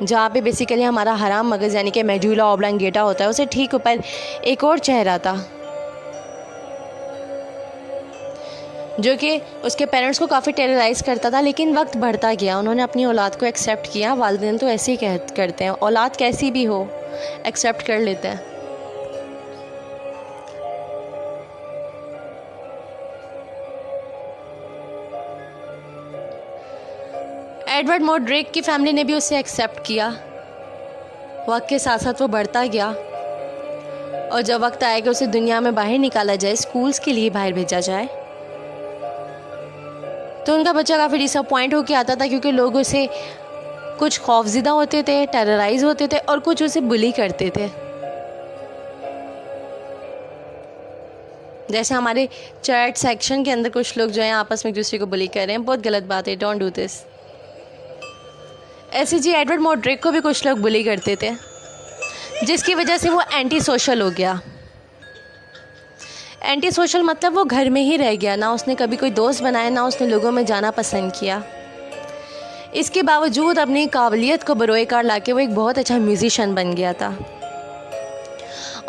जहाँ पे बेसिकली हमारा हराम मगज़ यानी कि मेडुला ऑब्लांगेटा होता है, उसे ठीक ऊपर एक और चेहरा था जो कि उसके पेरेंट्स को काफ़ी टेरराइज़ करता था। लेकिन वक्त बढ़ता गया, उन्होंने अपनी औलाद को एक्सेप्ट किया। वालिदैन तो ऐसे ही करते हैं, औलाद कैसी भी हो एक्सेप्ट कर लेते हैं। एडवर्ड मोर ड्रेक की फैमिली ने भी उसे एक्सेप्ट किया। वक्त के साथ साथ वो बढ़ता गया, और जब वक्त आया कि उसे दुनिया में बाहर निकाला जाए, स्कूल्स के लिए बाहर भेजा जाए, तो उनका बच्चा काफ़ी डिसअपॉइंट होकर आता था, क्योंकि लोग उसे कुछ खौफज़दा होते थे, टेरराइज होते थे, और कुछ उसे बुली करते थे। जैसे हमारे चैट सेक्शन के अंदर कुछ लोग जो हैं आपस में एक दूसरे को बुली कर रहे हैं, बहुत गलत बात है, डोंट डू दिस। ऐसे जी एडवर्ड मोर ड्रेक को भी कुछ लोग बुली करते थे, जिसकी वजह से वो एंटी सोशल हो गया। एंटी सोशल मतलब वो घर में ही रह गया, ना उसने कभी कोई दोस्त बनाया, ना उसने लोगों में जाना पसंद किया। इसके बावजूद अपनी काबिलियत को बरोए कार लाके वो एक बहुत अच्छा म्यूज़िशियन बन गया था,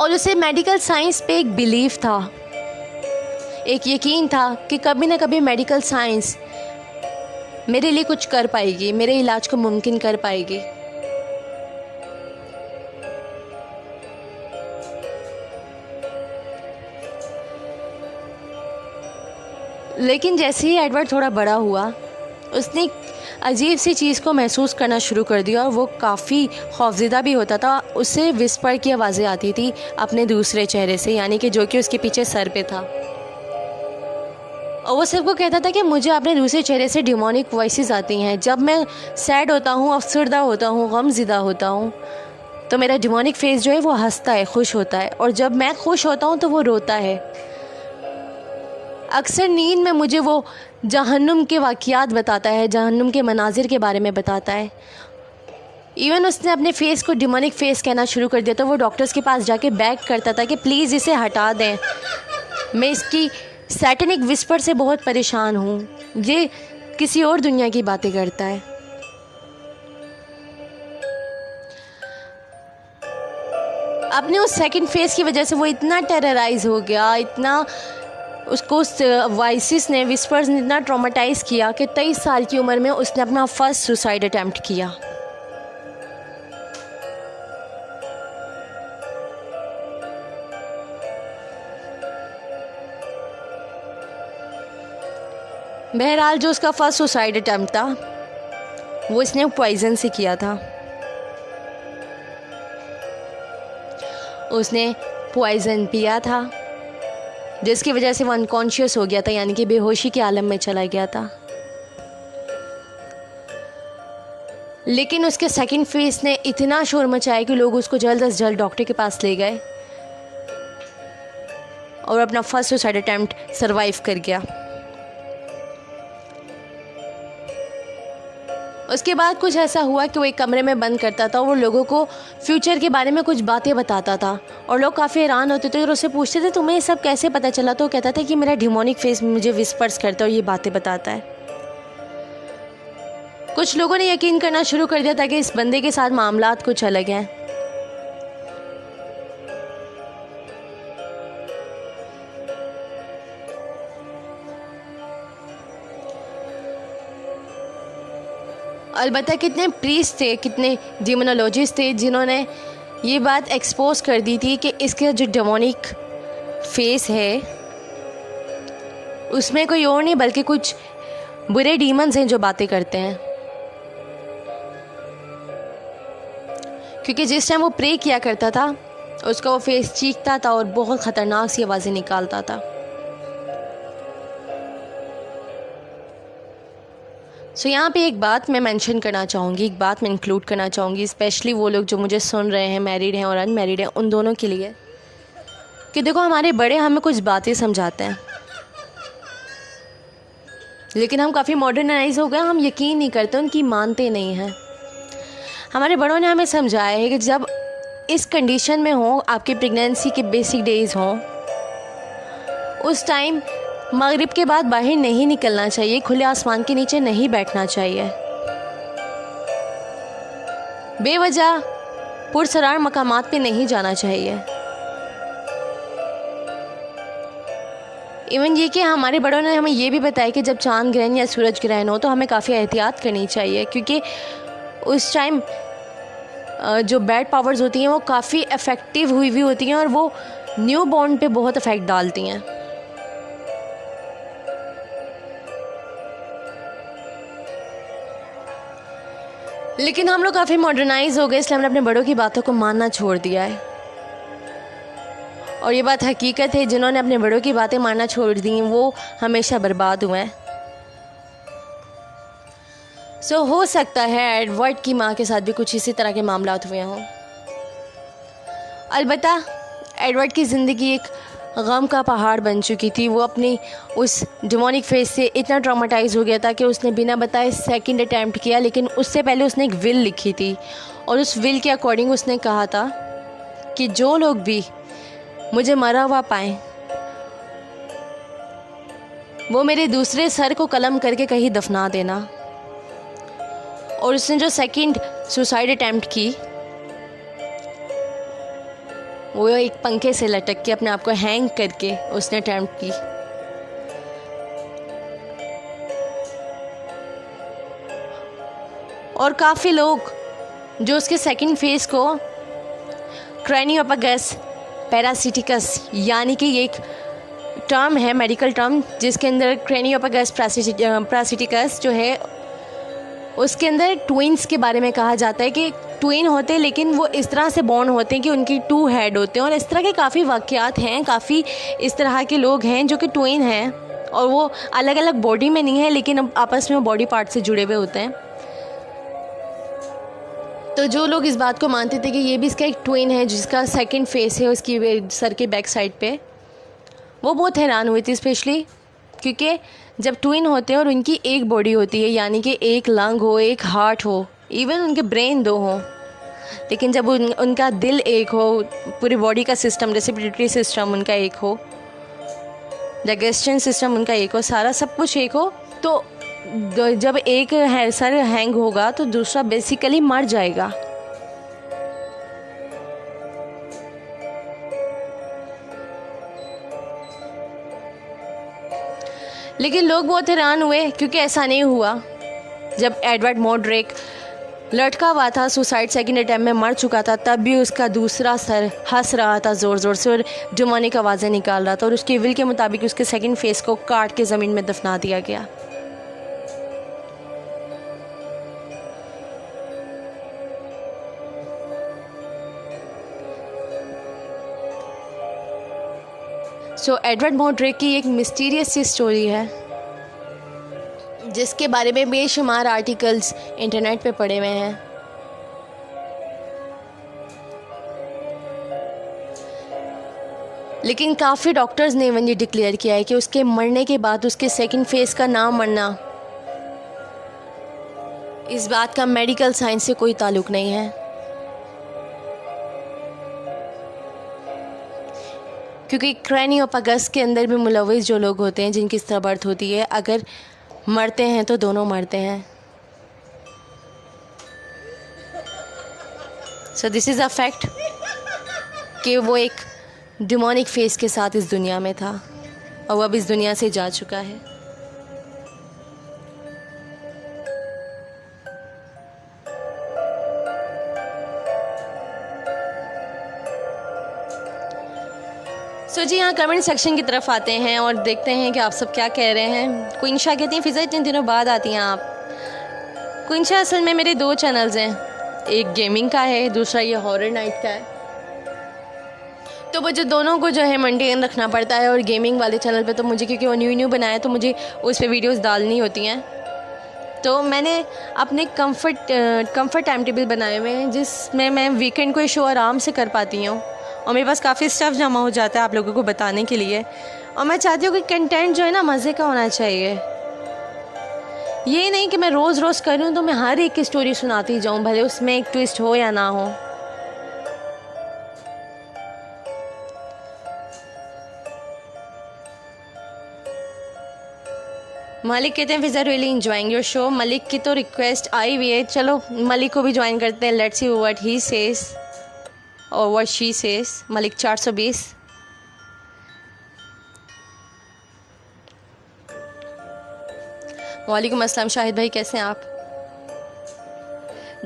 और उसे मेडिकल साइंस पे एक बिलीफ था, एक यकीन था कि कभी ना कभी मेडिकल साइंस मेरे लिए कुछ कर पाएगी, मेरे इलाज को मुमकिन कर पाएगी। लेकिन जैसे ही एडवर्ड थोड़ा बड़ा हुआ, उसने अजीब सी चीज़ को महसूस करना शुरू कर दिया, और वो काफ़ी खौफज़दा भी होता था। उससे विस्पर की आवाज़ें आती थी अपने दूसरे चेहरे से, यानी कि जो कि उसके पीछे सर पे था, और वो सबको कहता था कि मुझे अपने दूसरे चेहरे से डिमोनिक वॉइसेस आती हैं। जब मैं सैड होता हूँ, अफसरदा होता हूँ, गमज़दा होता हूँ, तो मेरा डिमोनिक फेस जो है वो हंसता है, खुश होता है, और जब मैं खुश होता हूँ तो वो रोता है। अक्सर नींद में मुझे वो जहन्नुम के वाक़ियात बताता है, जहन्नुम के मनाजिर के बारे में बताता है। इवन उसने अपने फेस को डिमोनिक फेस कहना शुरू कर दिया, तो वो डॉक्टर्स के पास जाके बैग करता था कि प्लीज़ इसे हटा दें, मैं इसकी सैटेनिक विस्पर से बहुत परेशान हूँ, ये किसी और दुनिया की बातें करता है। अपने उस सेकंड फेस की वजह से वो इतना टेरराइज हो गया, इतना उसको उस वॉइसेस ने, विस्पर्स ने इतना ट्रॉमेटाइज़ किया कि 23 साल की उम्र में उसने अपना फर्स्ट सुसाइड अटैम्प्ट किया। बहरहाल जो उसका फर्स्ट सुसाइड अटैम्प्ट था वो इसने पॉइज़न से किया था। उसने पॉइज़न पिया था, जिसकी वजह से वो अनकॉन्शियस हो गया था, यानी कि बेहोशी के आलम में चला गया था। लेकिन उसके सेकंड फेस ने इतना शोर मचाया कि लोग उसको जल्द से जल्द डॉक्टर के पास ले गए, और अपना फर्स्ट सुसाइड अटैम्प्ट सरवाइव कर गया। उसके बाद कुछ ऐसा हुआ कि वो एक कमरे में बंद करता था, वो लोगों को फ्यूचर के बारे में कुछ बातें बताता था और लोग काफ़ी हैरान होते थे और उससे पूछते थे तुम्हें ये सब कैसे पता चला। तो वो कहता था कि मेरा डिमोनिक फेस मुझे विस्पर्स करता है और ये बातें बताता है। कुछ लोगों ने यकीन करना शुरू कर दिया था कि इस बंदे के साथ मामलात कुछ अलग हैं। अलबत्ता कितने प्रीस्ट थे, कितने डिमोनोलॉजिस्ट थे जिन्होंने ये बात एक्सपोज कर दी थी कि इसका जो डेमोनिक फेस है उसमें कोई और नहीं बल्कि कुछ बुरे डीमंस हैं जो बातें करते हैं। क्योंकि जिस टाइम वो प्रे किया करता था उसका वो फेस चीखता था और बहुत ख़तरनाक सी आवाज़ें निकालता था। सो यहाँ पे एक बात मैं मेंशन करना चाहूँगी, एक बात मैं इंक्लूड करना चाहूँगी, स्पेशली वो लोग जो मुझे सुन रहे हैं, मैरिड हैं और अनमैरिड हैं, उन दोनों के लिए कि देखो हमारे बड़े हमें कुछ बातें समझाते हैं लेकिन हम काफ़ी मॉडर्नाइज हो गए, हम यकीन नहीं करते, उनकी मानते नहीं हैं। हमारे बड़ों ने हमें समझाया है कि जब इस कंडीशन में हो, आपकी प्रेगनेंसी के बेसिक डेज़ हों, उस टाइम मगरिब के बाद बाहर नहीं निकलना चाहिए, खुले आसमान के नीचे नहीं बैठना चाहिए, बेवजह पुरसरार मकामात पे नहीं जाना चाहिए। इवन ये कि हमारे बड़ों ने हमें ये भी बताया कि जब चांद ग्रहण या सूरज ग्रहण हो तो हमें काफ़ी एहतियात करनी चाहिए, क्योंकि उस टाइम जो बैड पावर्स होती हैं वो काफ़ी इफ़ेक्टिव हुई होती हैं और वो न्यू बॉर्न पे बहुत इफ़ेक्ट डालती हैं। लेकिन हम लोग काफ़ी मॉडर्नाइज हो गए, इसलिए हमने अपने बड़ों की बातों को मानना छोड़ दिया है। और ये बात हकीकत है, जिन्होंने अपने बड़ों की बातें मानना छोड़ दी वो हमेशा बर्बाद हुए हैं। सो हो सकता है एडवर्ड की माँ के साथ भी कुछ इसी तरह के मामलात हुए हों। अलबत्ता एडवर्ड की ज़िंदगी एक गम का पहाड़ बन चुकी थी। वो अपनी उस डिमोनिक फेस से इतना ट्रॉमेटाइज हो गया था कि उसने बिना बताए सेकंड अटैम्प्ट किया, लेकिन उससे पहले उसने एक विल लिखी थी और उस विल के अकॉर्डिंग उसने कहा था कि जो लोग भी मुझे मरा हुआ पाएं वो मेरे दूसरे सर को कलम करके कहीं दफना देना। और उसने जो सेकंड सुसाइड अटैम्प्ट की वो एक पंखे से लटक के अपने आप को हैंग करके उसने अटैम्प्ट की। और काफ़ी लोग जो उसके सेकंड फेज को क्रेनियोपेगस पैरासिटिकस, यानी कि एक टर्म है, मेडिकल टर्म, जिसके अंदर क्रेनियोपेगस पैरासिटिकस जो है उसके अंदर ट्विन्स के बारे में कहा जाता है कि ट्विन होते हैं लेकिन वो इस तरह से बॉर्न होते हैं कि उनकी 2 हेड होते हैं। और इस तरह के काफ़ी वाक़यात हैं, काफ़ी इस तरह के लोग हैं जो कि ट्विन हैं और वो अलग अलग बॉडी में नहीं है लेकिन आपस में बॉडी पार्ट से जुड़े हुए होते हैं। तो जो लोग इस बात को मानते थे कि ये भी इसका एक ट्विन है जिसका सेकंड फेस है उसकी सर के बैक साइड पे, वो बहुत हैरान हुई थी, स्पेशली क्योंकि जब ट्विन होते हैं और उनकी एक बॉडी होती है, यानी कि एक लंग हो, एक हार्ट हो, इवन उनके ब्रेन 2 हो, लेकिन जब उनका दिल एक हो, पूरी बॉडी का सिस्टम, रेस्पिरेटरी सिस्टम उनका एक हो, डाइजेशन सिस्टम उनका एक हो, सारा सब कुछ एक हो, तो जब एक सर हैंग होगा तो दूसरा बेसिकली मर जाएगा। लेकिन लोग बहुत हैरान हुए क्योंकि ऐसा नहीं हुआ। जब एडवर्ड मोड्रिक लटका हुआ था, सुसाइड सेकंड अटैम्प्ट में मर चुका था, तब भी उसका दूसरा सर हंस रहा था ज़ोर ज़ोर से और डिमोनिक आवाज़ें निकाल रहा था और उसके विल के मुताबिक उसके सेकंड फेस को काट के ज़मीन में दफना दिया गया। सो एडवर्ड मोड्रिक की एक मिस्टीरियस सी स्टोरी है जिसके बारे में बेशुमार आर्टिकल्स इंटरनेट पे पड़े हुए हैं। लेकिन काफ़ी डॉक्टर्स ने इवन ये डिक्लेयर किया है कि उसके मरने के बाद उसके सेकंड फेस का ना मरना इस बात का मेडिकल साइंस से कोई ताल्लुक़ नहीं है, क्योंकि क्रैनियोपैगस के अंदर भी मुलविस जो लोग होते हैं जिनकी इस तरह बर्थ होती है, अगर मरते हैं तो दोनों मरते हैं। So this is a fact कि वो एक डिमोनिक फेस के साथ इस दुनिया में था और वो अब इस दुनिया से जा चुका है। सो जी, यहाँ कमेंट सेक्शन की तरफ आते हैं और देखते हैं कि आप सब क्या कह रहे हैं। क्वीनशा कहती हैं, फ़िज़ा इतने दिनों बाद आती हैं आप। क्वीनशा, असल में मेरे 2 चैनल्स हैं, एक गेमिंग का है, दूसरा ये हॉरर नाइट का है। तो मुझे दोनों को जो है मेंटेन रखना पड़ता है, और गेमिंग वाले चैनल पे तो मुझे, क्योंकि वो न्यू बनाया, तो मुझे उस पर वीडियोस डालनी होती हैं। तो मैंने अपने कंफर्ट टाइम टेबल बनाए हुए हैं जिसमें मैं वीकेंड को ये शो आराम से कर पाती हूँ, और मेरे पास काफ़ी स्टफ़ जमा हो जाता है आप लोगों को बताने के लिए। और मैं चाहती हूँ कि कंटेंट जो है ना मज़े का होना चाहिए। ये नहीं कि मैं रोज़ रोज़ करूँ तो मैं हर एक की स्टोरी सुनाती जाऊँ, भले उसमें एक ट्विस्ट हो या ना हो। मलिक कहते हैं, Fiza really enjoying your show. Malik की तो रिक्वेस्ट आई हुई है, चलो मलिक को भी ज्वाइन करते हैं। Let's see what he says और व्हाट शी सेज। मलिक 420। वालेकुम अस्सलाम शाहिद भाई, कैसे हैं आप?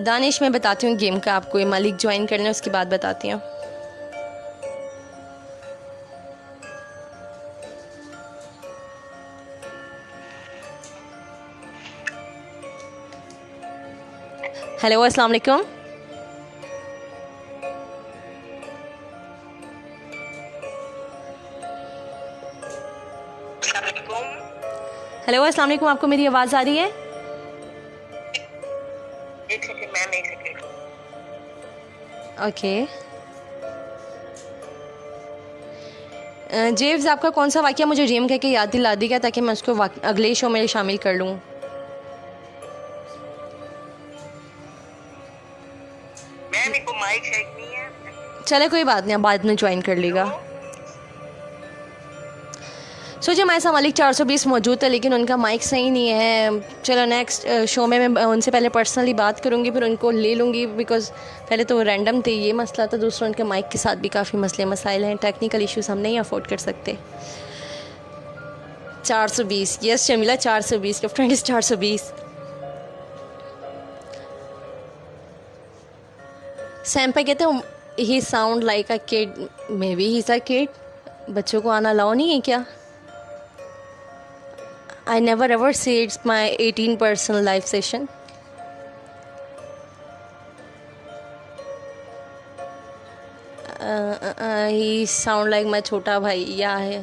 दानिश, मैं बताती हूँ गेम का आपको, ये मलिक ज्वाइन करना है उसके बाद बताती हूँ। हेलो, अस्सलाम वालेकुम। हेलो, अस्सलाम वालेकुम। आपको मेरी आवाज़ आ रही है? एक सेकंड मैम, एक सेकंड। ओके। जेव्स, आपका कौन सा वाक़या मुझे डीएम करके याद दिला दीजिएगा ताकि मैं उसको अगले शो में शामिल कर लूँ। मैम को माइक शेक नहीं है। चले कोई बात नहीं, आप बाद में ज्वाइन कर लेगा। सोचिए हमारे साथ मलिक 420 मौजूद था, लेकिन उनका माइक सही नहीं है। चलो नेक्स्ट शो में मैं उनसे पहले पर्सनली बात करूँगी, फिर उनको ले लूँगी, बिकॉज़ पहले तो रैंडम थे, ये मसला था। दूसरा, उनके माइक के साथ भी काफ़ी मसले मसाइल हैं, टेक्निकल इश्यूज़ हम नहीं अफोर्ड कर सकते। 420, यस शमीला, 420 का फ्रेंड इज़ 420। सैम्पा कहते हैं, he sound like a kid. May be he is a kid. बच्चों को आना अलाउ नहीं है क्या? I never ever say it's my 18 personal live session. He sound like my छोटा भाई या है।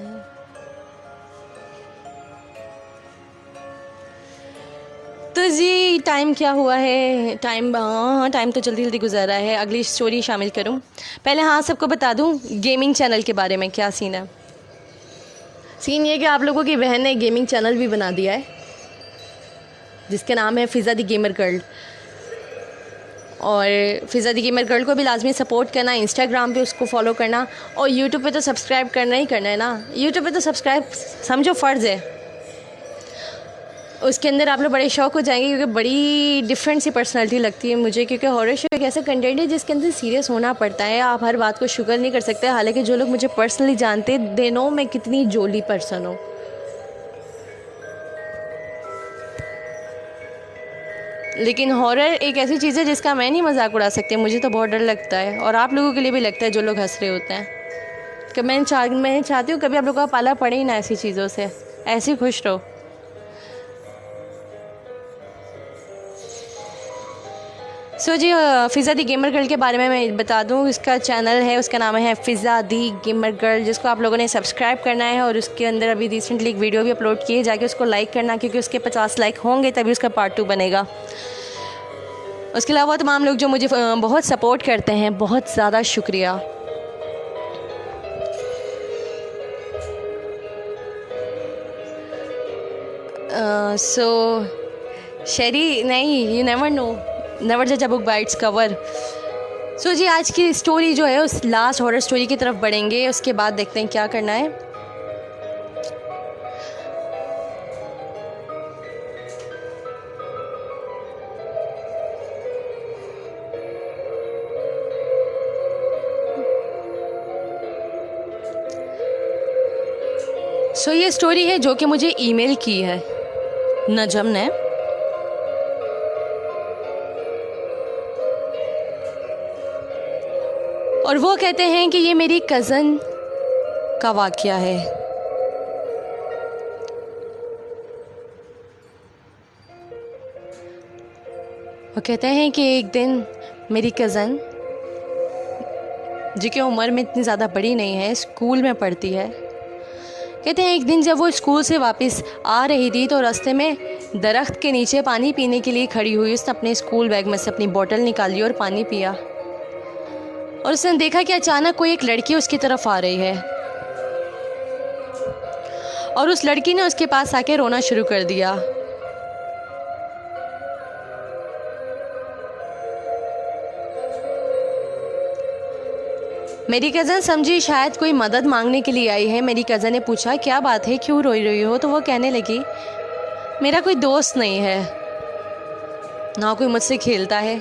तो जी टाइम क्या हुआ है? टाइम, हाँ टाइम तो जल्दी जल्दी गुजर रहा है। अगली स्टोरी शामिल करूँ पहले। हाँ, सबको बता दूँ गेमिंग चैनल के बारे में क्या सीन है। सीन ये कि आप लोगों की बहन ने गेमिंग चैनल भी बना दिया है जिसका नाम है फ़िज़ा दी गेमर गर्ल। और फ़िज़ा दी गेमर गर्ल को भी लाजमी सपोर्ट करना, इंस्टाग्राम पे उसको फॉलो करना, और यूट्यूब पे तो सब्सक्राइब करना ही करना है ना। यूट्यूब पे तो सब्सक्राइब समझो फ़र्ज़ है। उसके अंदर आप लोग बड़े शौक हो जाएंगे, क्योंकि बड़ी डिफरेंट सी पर्सनालिटी लगती है मुझे, क्योंकि हॉरर शो एक ऐसा कंटेंट है जिसके अंदर सीरियस होना पड़ता है। आप हर बात को शुगर नहीं कर सकते। हालांकि जो लोग मुझे पर्सनली जानते दे नो मैं कितनी जोली पर्सन हूँ। लेकिन हॉरर एक ऐसी चीज़ है जिसका मैं नहीं मजाक उड़ा सकती। मुझे तो बहुत डर लगता है, और आप लोगों के लिए भी लगता है जो लोग हंस रहे होते हैं। कि मैं चाहती हूँ कभी आप लोगों का पाला पड़े ही ना ऐसी चीज़ों से, ऐसे ही खुश रहो। सो जी, फ़िज़ा दी गेमर गर्ल के बारे में मैं बता दूं, इसका चैनल है, उसका नाम है फ़िज़ा दी गेमर गर्ल, जिसको आप लोगों ने सब्सक्राइब करना है। और उसके अंदर अभी रिसेंटली एक वीडियो भी अपलोड की है, जाके उसको लाइक करना, क्योंकि उसके 50 लाइक होंगे तभी उसका पार्ट 2 बनेगा। उसके अलावा तमाम लोग जो मुझे बहुत सपोर्ट करते हैं, बहुत ज़्यादा शुक्रिया। शेरी नहीं, यू नेवर नो, नेवर जज a book by its cover. So जी आज की स्टोरी जो है उस लास्ट हॉरर स्टोरी की तरफ बढ़ेंगे, उसके बाद देखते हैं क्या करना है। सो ये स्टोरी है जो कि मुझे ईमेल की है नजम ने। और वो कहते हैं कि ये मेरी कज़न का वाक़या है। वो कहते हैं कि एक दिन मेरी कज़न, जो कि उम्र में इतनी ज़्यादा बड़ी नहीं है, स्कूल में पढ़ती है, कहते हैं एक दिन जब वो स्कूल से वापस आ रही थी तो रास्ते में दरख्त के नीचे पानी पीने के लिए खड़ी हुई उसने अपने स्कूल बैग में से अपनी बोतल निकाली और पानी पिया। और उसने देखा कि अचानक कोई एक लड़की उसकी तरफ आ रही है और उस लड़की ने उसके पास आके रोना शुरू कर दिया। मेरी कज़न समझी शायद कोई मदद मांगने के लिए आई है। मेरी कज़न ने पूछा क्या बात है, क्यों रोई रही हो? तो वो कहने लगी मेरा कोई दोस्त नहीं है, ना कोई मुझसे खेलता है,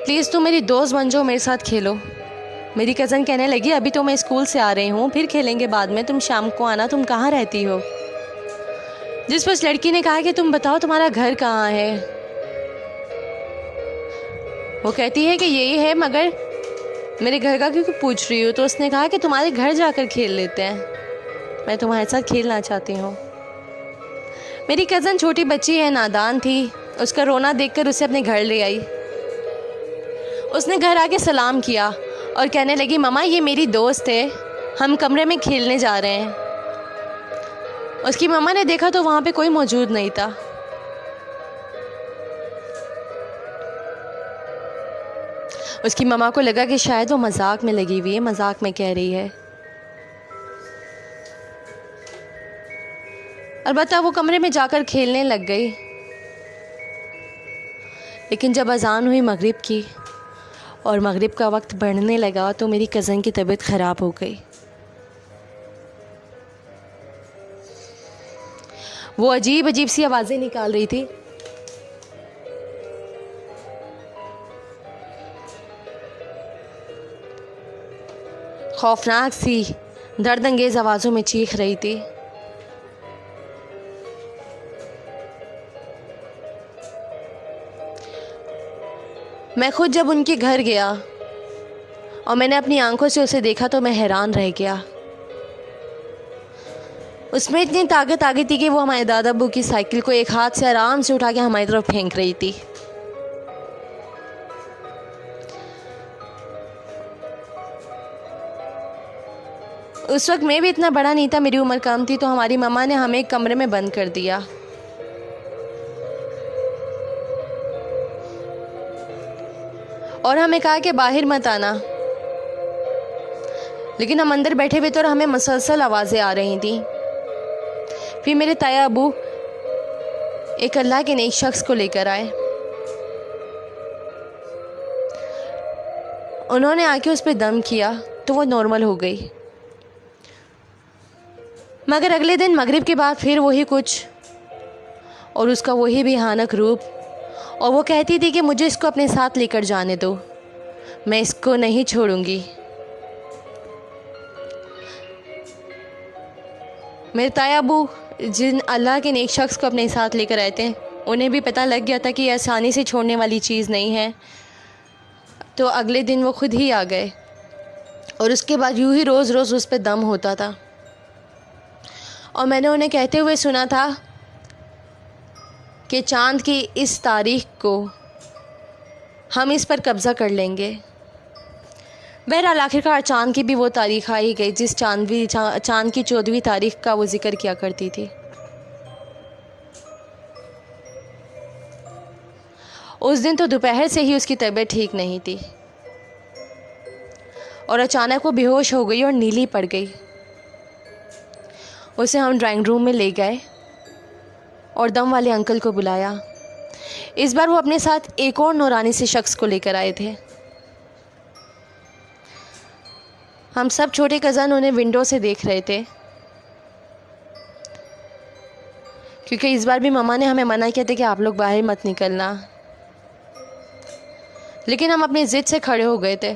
प्लीज़ तुम मेरी दोस्त बन जाओ, मेरे साथ खेलो। मेरी कज़न कहने लगी अभी तो मैं स्कूल से आ रही हूँ, फिर खेलेंगे बाद में, तुम शाम को आना, तुम कहाँ रहती हो? जिस पर उस लड़की ने कहा कि तुम बताओ तुम्हारा घर कहाँ है? वो कहती है कि यही है, मगर मेरे घर का क्यों पूछ रही हो? तो उसने कहा कि तुम्हारे घर जाकर खेल लेते हैं, मैं तुम्हारे साथ खेलना चाहती हूँ। मेरी कज़न छोटी बच्ची है, नादान थी, उसका रोना देखकर उसे अपने घर ले आई। उसने घर आके सलाम किया और कहने लगी मम्मा ये मेरी दोस्त है, हम कमरे में खेलने जा रहे हैं। उसकी मम्मा ने देखा तो वहाँ पे कोई मौजूद नहीं था। उसकी मम्मा को लगा कि शायद वो मजाक में लगी हुई है, मजाक में कह रही है। अलबत्ता वो कमरे में जाकर खेलने लग गई। लेकिन जब अजान हुई मगरिब की और मगरिब का वक्त बढ़ने लगा तो मेरी कज़न की तबीयत ख़राब हो गई। वो अजीब अजीब सी आवाज़ें निकाल रही थी। खौफनाक सी दर्द-अंगेज़ आवाज़ों में चीख रही थी। मैं खुद जब उनके घर गया और मैंने अपनी आंखों से उसे देखा तो मैं हैरान रह गया। उसमें इतनी ताकत आ गई थी कि वो हमारे दादा अब्बू की साइकिल को एक हाथ से आराम से उठा के हमारी तरफ फेंक रही थी। उस वक्त मैं भी इतना बड़ा नहीं था, मेरी उम्र कम थी, तो हमारी मम्मा ने हमें एक कमरे में बंद कर दिया। और हमें कहा कि बाहर मत आना। लेकिन हम अंदर बैठे हुए थे और हमें मुसलसल आवाज़ें आ रही थी। फिर मेरे ताया अबू एक अल्लाह के नेक शख्स को लेकर आए। उन्होंने आके उस पर दम किया तो वो नॉर्मल हो गई। मगर अगले दिन मगरिब के बाद फिर वही कुछ और उसका वही भयानक रूप। और वो कहती थी कि मुझे इसको अपने साथ लेकर जाने दो, मैं इसको नहीं छोड़ूंगी। मेरे ताया अबू जिन अल्लाह के नेक शख्स को अपने साथ लेकर आए थे, उन्हें भी पता लग गया था कि ये आसानी से छोड़ने वाली चीज़ नहीं है। तो अगले दिन वो खुद ही आ गए और उसके बाद यूँ ही रोज़ रोज़ उस पर दम होता था। और मैंने उन्हें कहते हुए सुना था कि चाँद की इस तारीख को हम इस पर कब्ज़ा कर लेंगे। बहरहाल आखिरकार चाँद की भी वो तारीख आ ही गई जिस चाँद की 14वीं तारीख का वो जिक्र किया करती थी। उस दिन तो दोपहर से ही उसकी तबीयत ठीक नहीं थी और अचानक वो बेहोश हो गई और नीली पड़ गई। उसे हम ड्राइंग रूम में ले गए और दम वाले अंकल को बुलाया। इस बार वो अपने साथ एक और नूरानी से शख्स को लेकर आए थे। हम सब छोटे कज़न उन्हें विंडो से देख रहे थे, क्योंकि इस बार भी मम्मा ने हमें मना किया था कि आप लोग बाहर मत निकलना, लेकिन हम अपनी ज़िद से खड़े हो गए थे।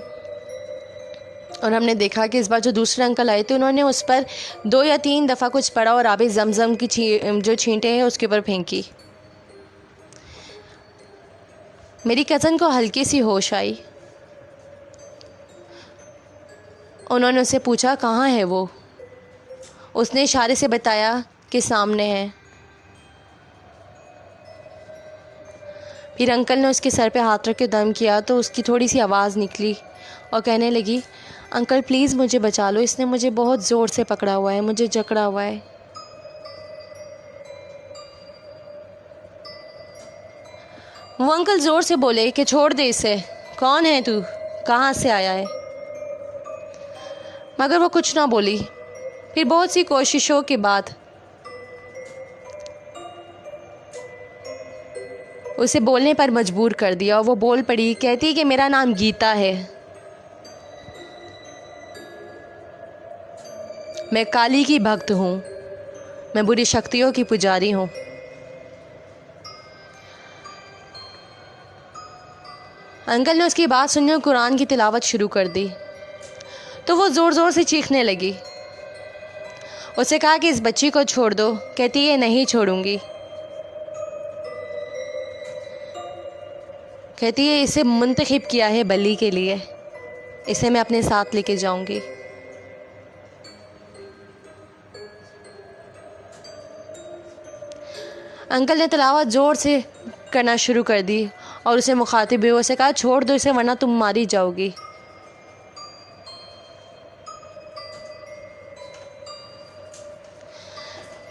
और हमने देखा कि इस बार जो दूसरे अंकल आए थे उन्होंने उस पर 2 या 3 दफ़ा कुछ पड़ा और आबे ज़मज़म की जो छींटे हैं उसके ऊपर फेंकी। मेरी कज़न को हल्की सी होश आई। उन्होंने उससे पूछा कहाँ है वो। उसने इशारे से बताया कि सामने है। फिर अंकल ने उसके सर पे हाथ रख के दम किया तो उसकी थोड़ी सी आवाज़ निकली और कहने लगी, अंकल प्लीज़ मुझे बचा लो, इसने मुझे बहुत ज़ोर से पकड़ा हुआ है, मुझे जकड़ा हुआ है। वो अंकल ज़ोर से बोले कि छोड़ दे इसे, कौन है तू, कहाँ से आया है। मगर वो कुछ ना बोली। फिर बहुत सी कोशिशों के बाद उसे बोलने पर मजबूर कर दिया और वो बोल पड़ी। कहती कि मेरा नाम गीता है, मैं काली की भक्त हूँ, मैं बुरी शक्तियों की पुजारी हूँ। अंकल ने उसकी बात सुनने और कुरान की तिलावत शुरू कर दी तो वो ज़ोर ज़ोर से चीखने लगी। उसे कहा कि इस बच्ची को छोड़ दो। कहती है नहीं छोड़ूंगी। कहती है इसे मुंतखब किया है बली के लिए, इसे मैं अपने साथ लेके जाऊंगी। अंकल ने तिलावत ज़ोर से करना शुरू कर दी और उसे मुखातिब हुए उसे कहा छोड़ दो इसे वरना तुम मारी जाओगी।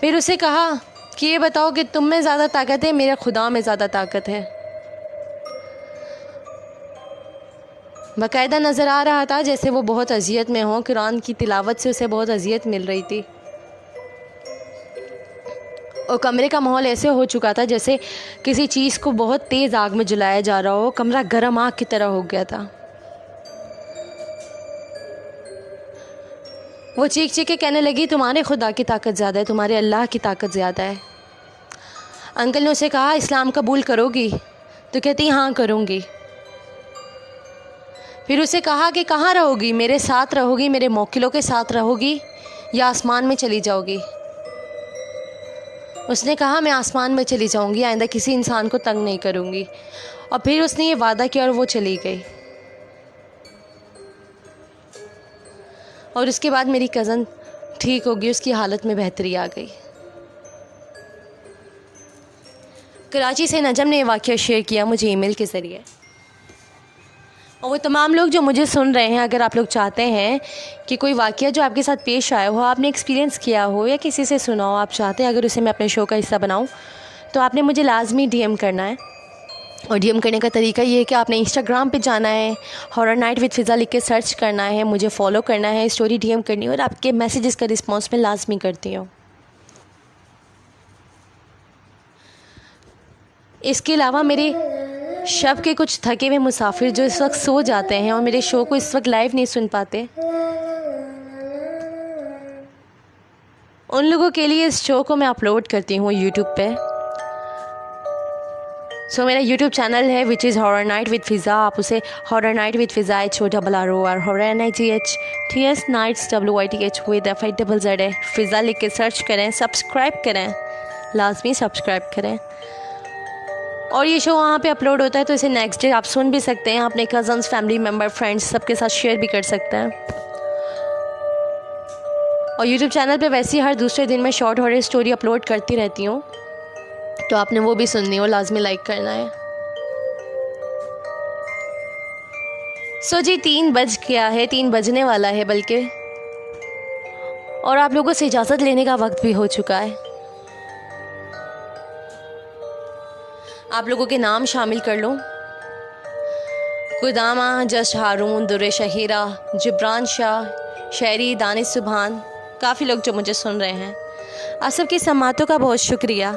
फिर उसे कहा कि ये बताओ कि तुम में ज़्यादा ताकत है मेरे खुदा में ज़्यादा ताकत है। बाकायदा नज़र आ रहा था जैसे वो बहुत अजियत में हो। कुरान की तिलावत से उसे बहुत अजियत मिल रही थी और कमरे का माहौल ऐसे हो चुका था जैसे किसी चीज़ को बहुत तेज़ आग में जलाया जा रहा हो। कमरा गर्म आग की तरह हो गया था। वो चीख चीख के कहने लगी तुम्हारे खुदा की ताकत ज़्यादा है, तुम्हारे अल्लाह की ताकत ज़्यादा है। अंकल ने उसे कहा इस्लाम कबूल करोगी? तो कहती हाँ करूँगी। फिर उसे कहा कि कहाँ रहोगी, मेरे साथ रहोगी, मेरे मोकिलों के साथ रहोगी या आसमान में चली जाओगी? उसने कहा मैं आसमान में चली जाऊंगी, आइंदा किसी इंसान को तंग नहीं करूंगी। और फिर उसने ये वादा किया और वो चली गई। और उसके बाद मेरी कज़न ठीक होगी, उसकी हालत में बेहतरी आ गई। कराची से नजम ने ये वाक़या शेयर किया मुझे ईमेल के ज़रिए। और वो तमाम लोग जो मुझे सुन रहे हैं, अगर आप लोग चाहते हैं कि कोई वाक़या जो आपके साथ पेश आया हो, आपने एक्सपीरियंस किया हो या किसी से सुना हो, आप चाहते हैं अगर उसे मैं अपने शो का हिस्सा बनाऊं, तो आपने मुझे लाजमी डीएम करना है। और डीएम करने का तरीका ये है कि आपने इंस्टाग्राम पे जाना है, हॉरर नाइट विद फ़िज़ा लिख के सर्च करना है, मुझे फॉलो करना है, स्टोरी डीएम करनी है और आपके मैसेजेस का रिस्पॉन्स मैं लाजमी करती हूँ। इसके अलावा मेरे शब के कुछ थके हुए मुसाफिर जो इस वक्त सो जाते हैं और मेरे शो को इस वक्त लाइव नहीं सुन पाते, उन लोगों के लिए इस शो को मैं अपलोड करती हूँ यूट्यूब पे। सो मेरा यूट्यूब चैनल है which is horror night with Fiza. आप उसे horror night with Fiza HORROR horror NIGHTS nights WITH with FIZZ Fiza लिख के सर्च करें, सब्सक्राइब करें, लाजमी सब्सक्राइब करें। और ये शो वहाँ पे अपलोड होता है तो इसे नेक्स्ट डे आप सुन भी सकते हैं, अपने कज़न्स, फैमिली मेम्बर, फ्रेंड्स सबके साथ शेयर भी कर सकते हैं। और यूट्यूब चैनल पे वैसे ही हर दूसरे दिन मैं शॉर्ट हॉरर स्टोरी अपलोड करती रहती हूँ, तो आपने वो भी सुननी हो, लाजमी लाइक करना है। सो जी 3 बज गया है, 3 बजने वाला है बल्कि, और आप लोगों से इजाज़त लेने का वक्त भी हो चुका है। आप लोगों के नाम शामिल कर लूँ। गुदामा, जश हारून, दुर्रे शहीरा, जिब्रान शाह, शायरी, दानिश सुभान, काफ़ी लोग जो मुझे सुन रहे हैं, आप सबकी समातों का बहुत शुक्रिया।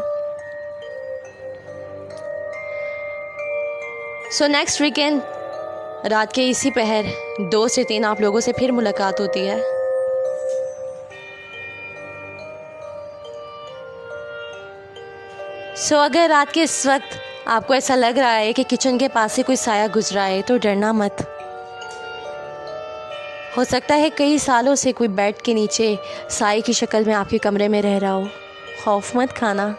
सो नेक्स्ट वीकेंड रात के इसी पहर 2 से 3 आप लोगों से फिर मुलाकात होती है। सो अगर रात के इस वक्त आपको ऐसा लग रहा है कि किचन के पास से कोई साया गुजरा है तो डरना मत। हो सकता है कई सालों से कोई बेड के नीचे साए की शक्ल में आपके कमरे में रह रहा हो। खौफ मत खाना।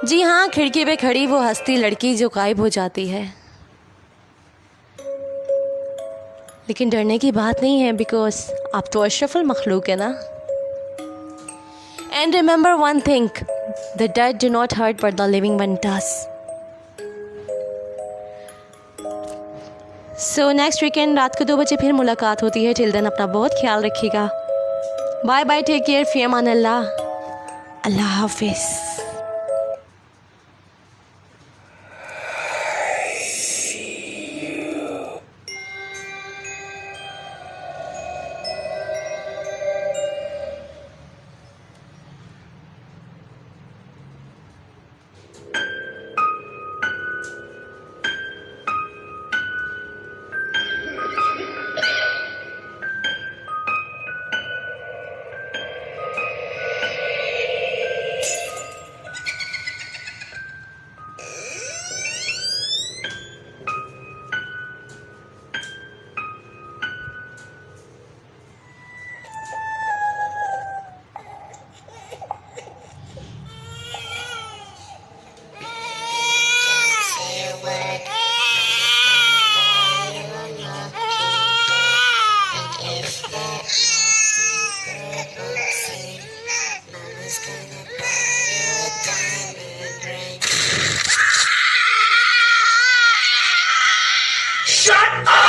जी हाँ, खिड़की पे खड़ी वो हंसती लड़की जो गायब हो जाती है, लेकिन डरने की बात नहीं है, बिकॉज आप तो अशरफुल मखलूक है ना। And remember one thing, the dead do not hurt but the living one does. So next weekend रात को 2 बजे फिर मुलाकात होती है। टिल देन अपना बहुत ख्याल रखिएगा। बाय बाय, टेक केयर, फी अमान अल्लाह, अल्लाह हाफिज़। Shut up!